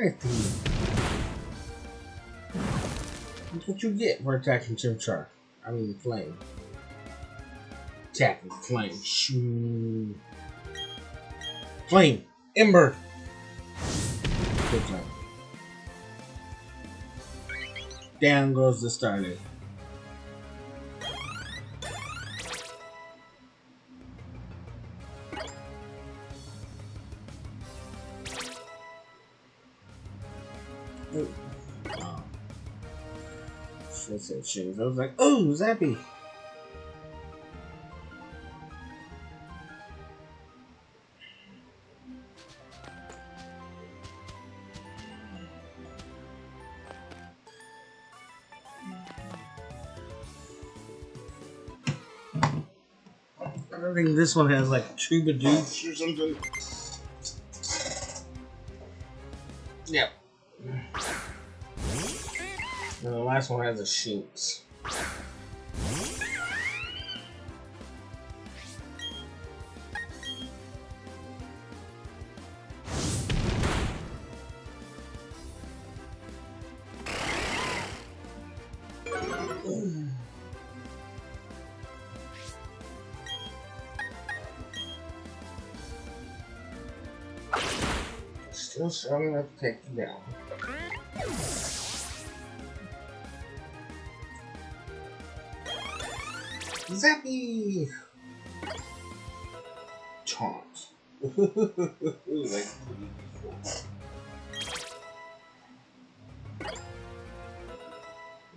anything. That's what you get for attacking Chimchar. I mean, Flame. Attacking Flame. Shoo. Flame. Ember. Good job. Down goes the Starly. Oh. She said Shinx. I was like, oh, Zappy. I think this one has like two Budew or something. Yep. And the last one has a Shinx. Still strong enough to take you down. Zappy! Taunt. Like,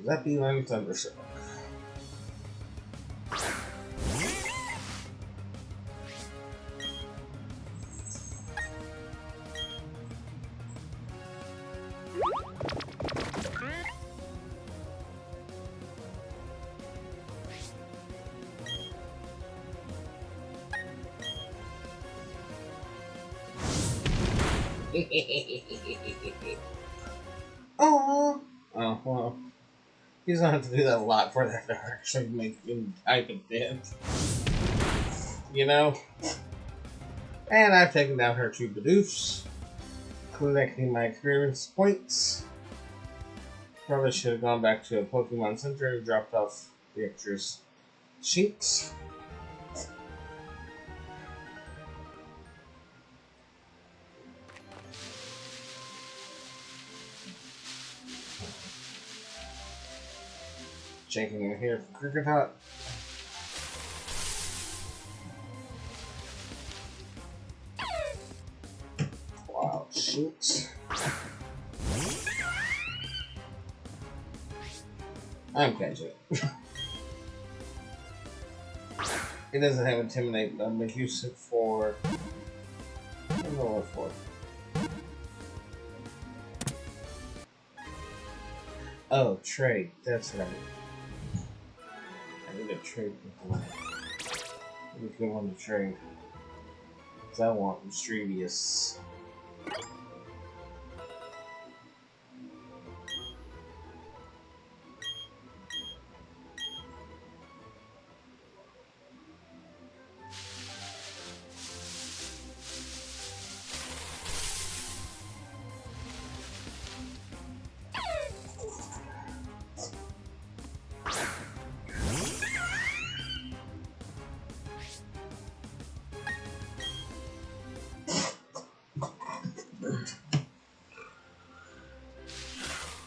Zappy learned Thundershock. Oh, well, he's gonna have to do that a lot for that to actually make him type it dead. You know? And I've taken down her two Bidoffs, collecting my experience points. Probably should have gone back to a Pokemon Center and dropped off the extras. Shinx. Checking in here for Cricket Hut. Wow, Shinx. I'm catching it. It doesn't have Intimidate, but I'm going to use it for... I don't know what for. Oh, trade. That's right. I need a trade before. I need a good one to trade. Because I want Mischievous.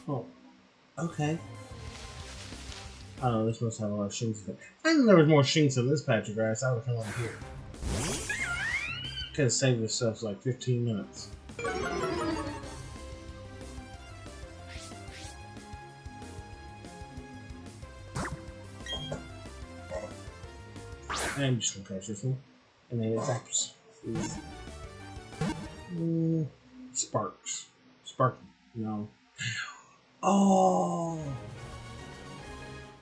Oh, okay. Oh, this must have a lot of Shinx in it. I knew there was more Shinx in this patch of grass. I would come over here. Could have saved yourself like 15 minutes. I'm just gonna catch this one. And then it's Apps. Sparks. Sparky. No. Oh!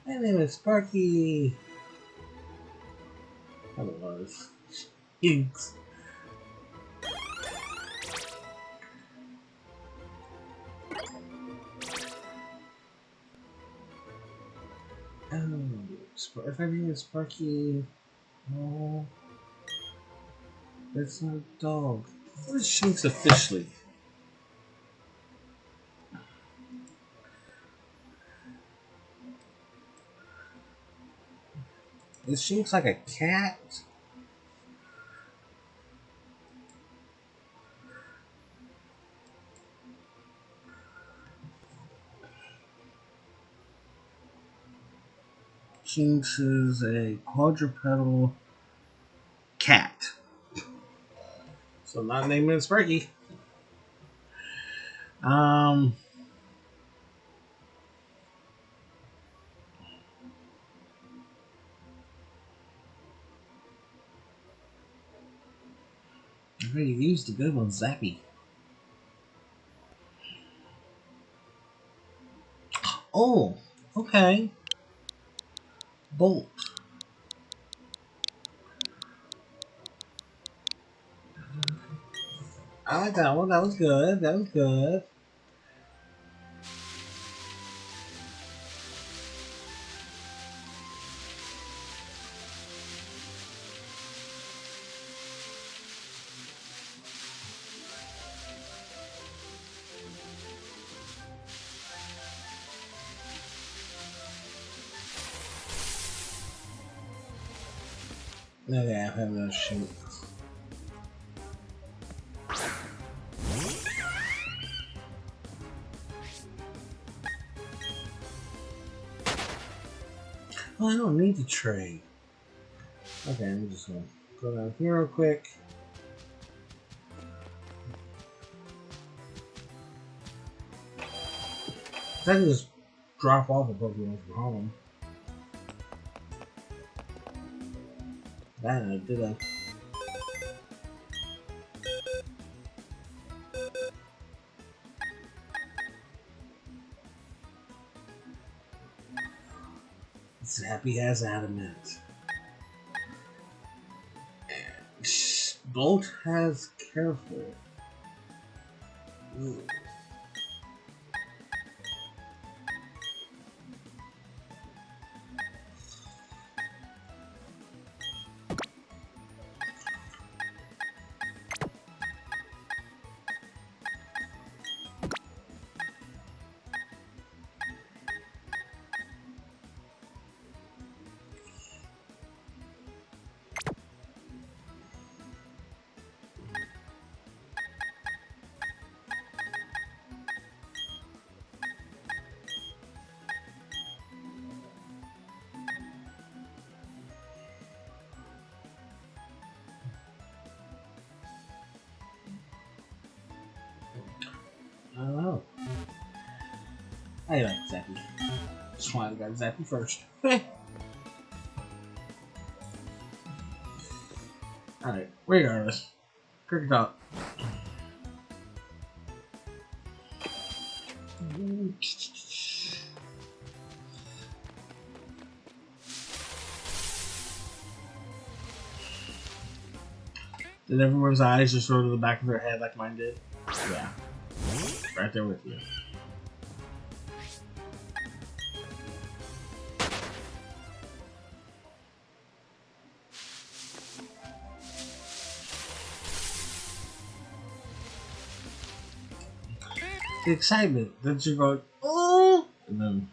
My name is Sparky. I was. Thanks. Oh, if I name is Sparky, oh, that's not a dog. What is Shinx officially? Is Shinx like a cat? Shinx is a quadrupedal cat. So not naming it Sparky. I already used the good one, Zappy. Oh, okay. Bolt. I like that one. That was good. That was good. Okay, I have no shoot. Oh, I don't need to trade. Okay, I'm just gonna go down here real quick. I can just drop off a Pokemon from home. That I did. Zappy has adamant. Bolt has careful. Ooh. I don't know. I like Zappy. Just wanted to get Zappy first. Alright, regardless. Cricket top. Did everyone's eyes just go to the back of their head like mine did? Yeah. Right there with you. The excitement that you go, oh, and then.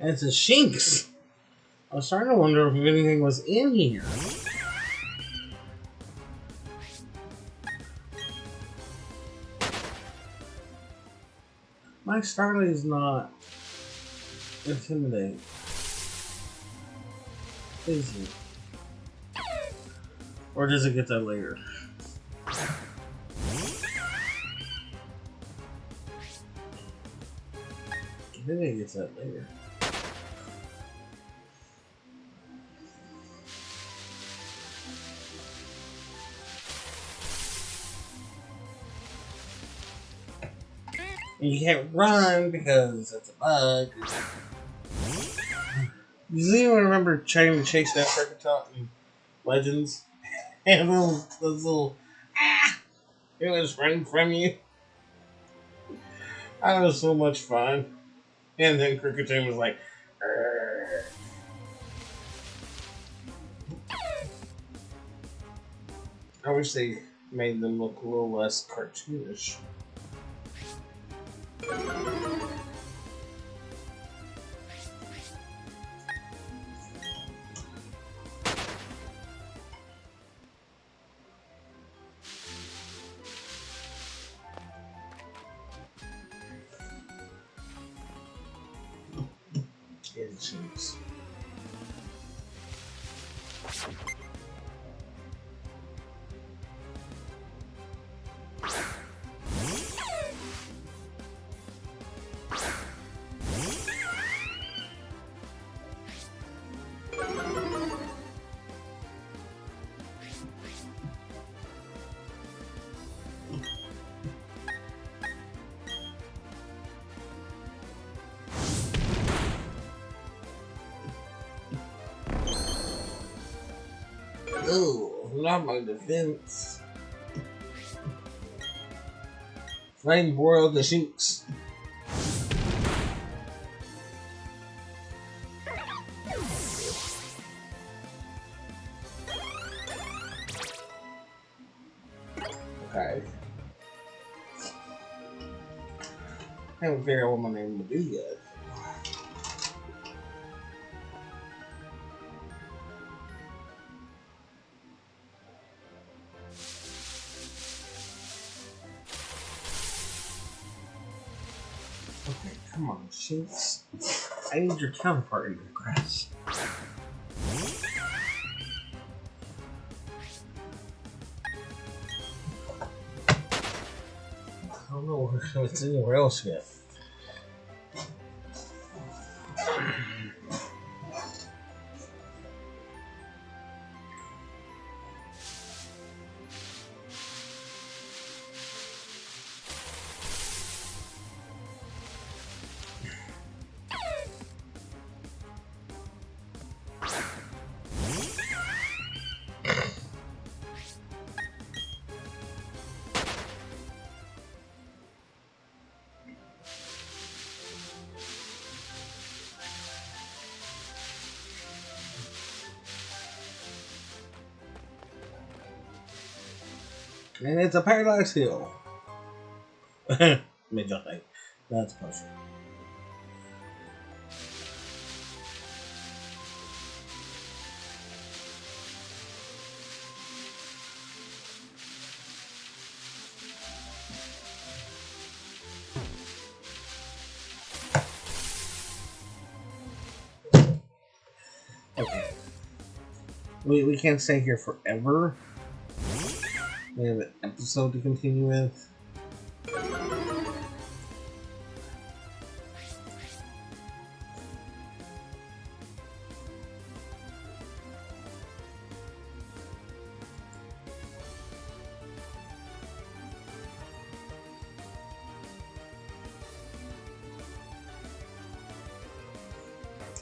And it's a Shinx. I was starting to wonder if anything was in here. My Starly is not intimidating. Is it? Or does it get that later? I think it gets that later. You can't run because it's a bug. Does anyone remember trying to chase that Kricketot in Legends? And those little it was running from you. That was so much fun. And then Kricketot was like, "Arr." I wish they made them look a little less cartoonish. It seems. Oh, not my defense. Flame boil the Shinx. Okay. I haven't figured out what my name will be yet. Okay, come on, Shinx. I need your counterpart in the grass. I don't know if it's anywhere else yet. And it's a Paradise Hill. Mid-July. That's perfect. Okay. We can't stay here forever. We have an episode to continue with.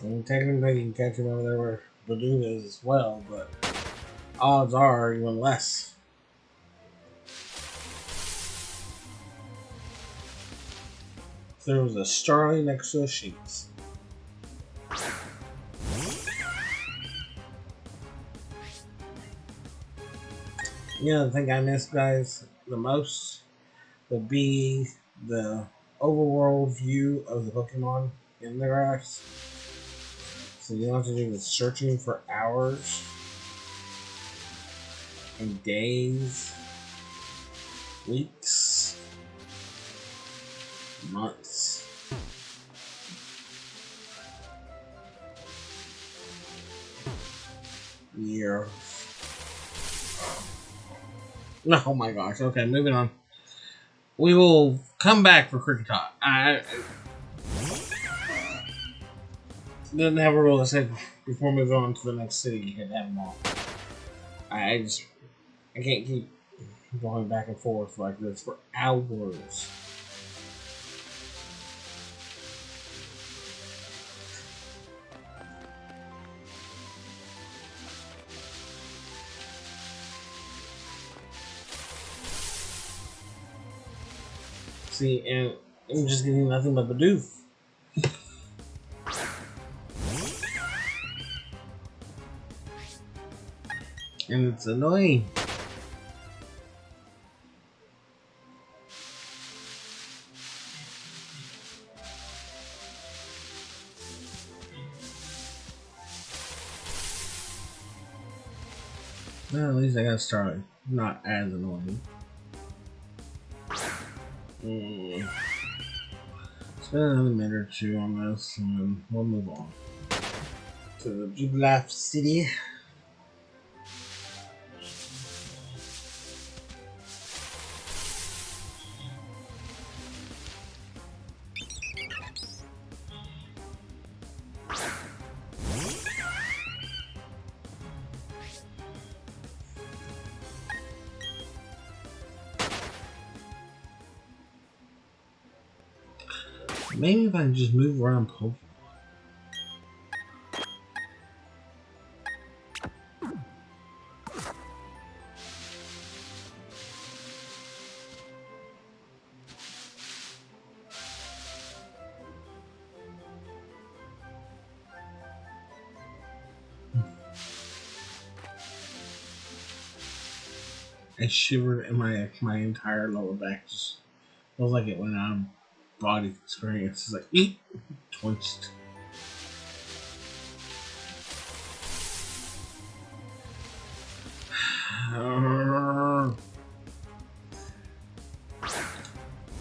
And technically you can catch him over there where Budew is as well, but odds are even less. There was a Starly next to a Shinx. You know the thing I miss, guys, the most would be the overworld view of the Pokemon in the grass. So you don't have to do the searching for hours and days, weeks, months. Years. Oh my gosh. Okay, moving on. We will come back for Kricketot. I didn't have a rule that said before moving on to the next city you can have them all. I can't keep going back and forth like this for hours. See, and I'm just getting nothing but Budew. And it's annoying. Well, at least I got Starly. Not as annoying. Spend another minute or two on this, and then we'll move on to the Jubilife City. Maybe if I can just move around Pokemon. I shivered and my entire lower back just feels like it went out of body experience. It's like eat twitched. I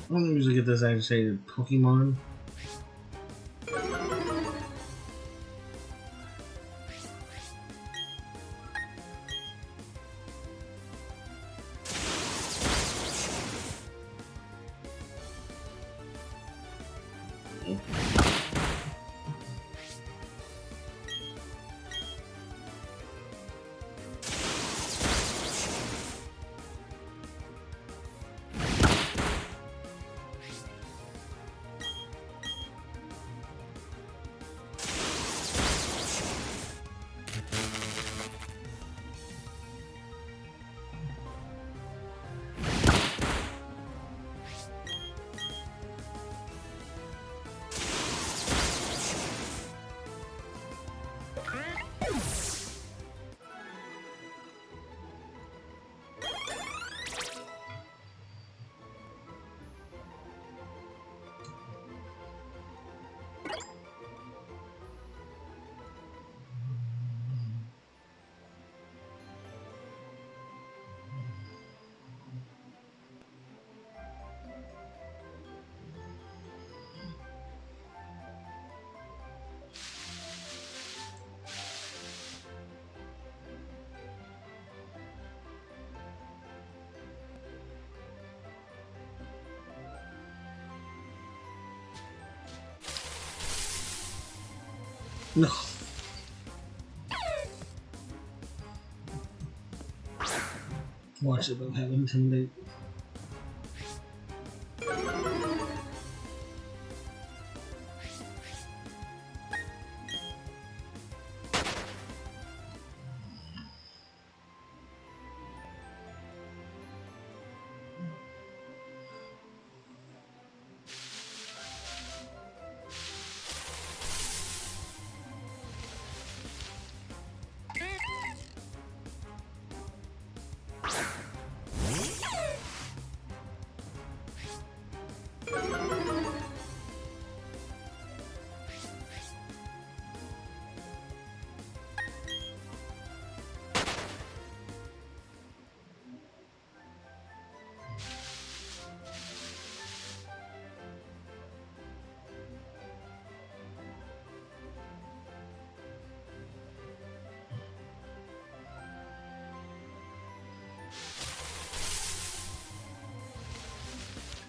don't usually get this agitated Pokemon. No. Watch it, but have intimidate.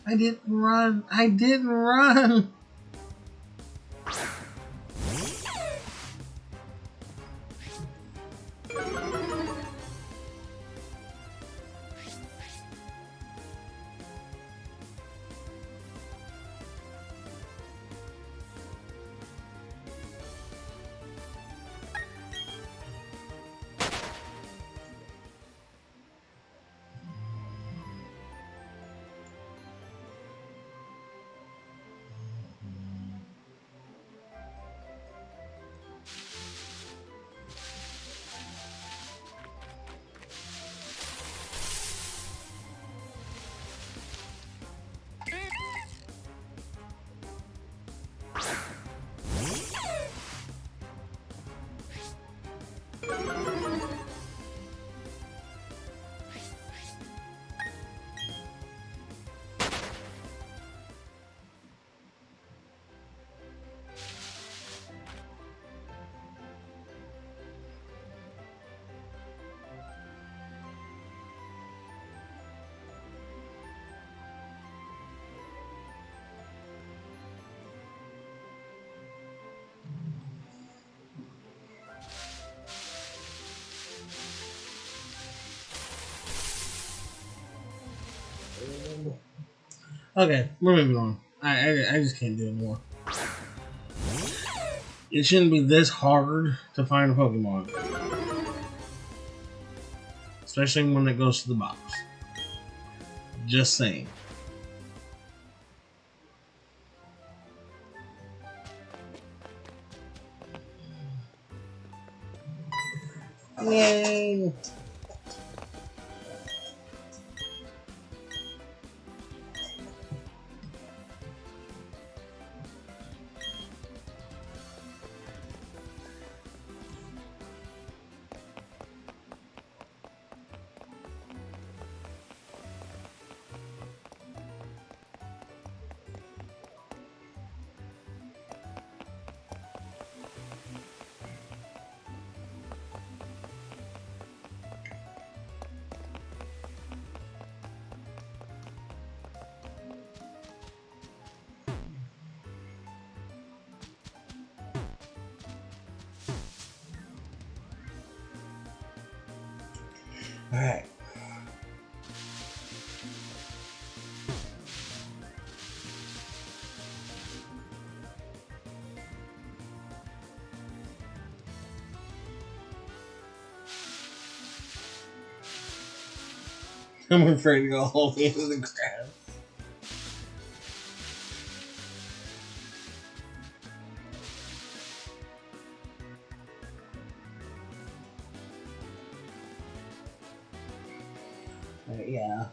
I didn't run. I didn't run. Okay, we're moving on. I just can't do it anymore. It shouldn't be this hard to find a Pokemon. Especially when it goes to the box. Just saying. Yay! Alright. I'm afraid to go all the way into the grass. Yeah.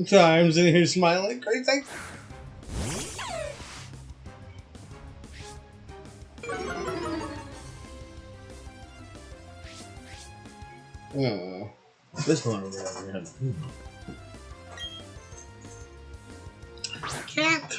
So I'm sitting here smiling crazy. Oh, this one over there. Cat.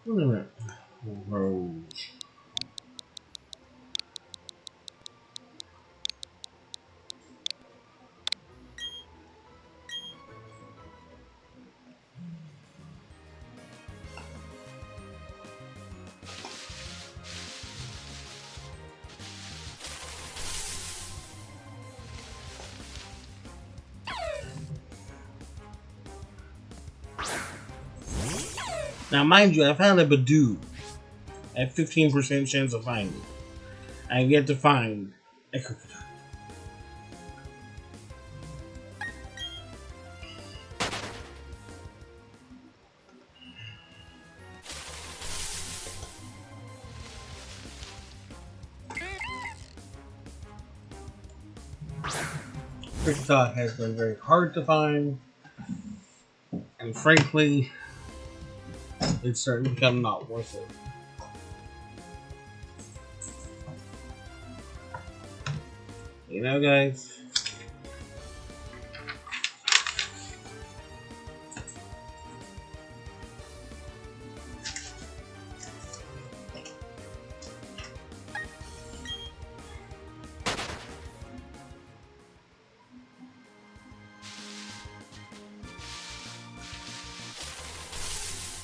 Wait a minute. Rose. Now, mind you, I found a Budew at 15% chance of finding. I get to find a crocodile. Crocodile has been very hard to find, and frankly, it's starting to become not worth it. You know, guys.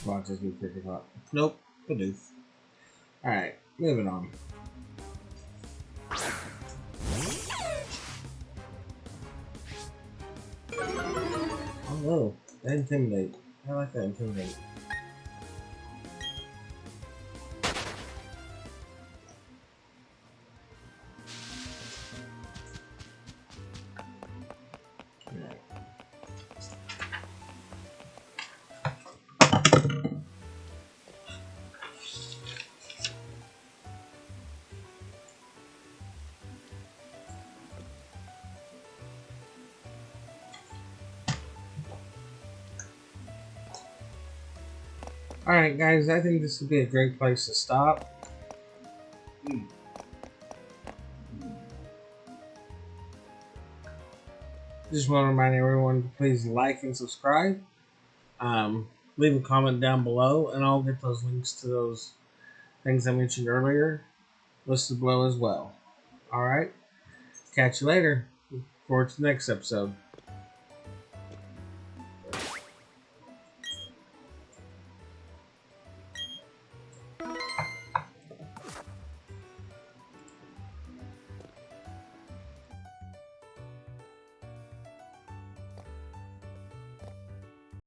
Watch this new cricket pot. Nope. Budew. Alright, moving on. Oh, that intimidate. I like that intimidate. Alright guys, I think this would be a great place to stop. Just want to remind everyone to please like and subscribe. Leave a comment down below and I'll get those links to those things I mentioned earlier listed below as well. Alright, catch you later. Forward to the next episode.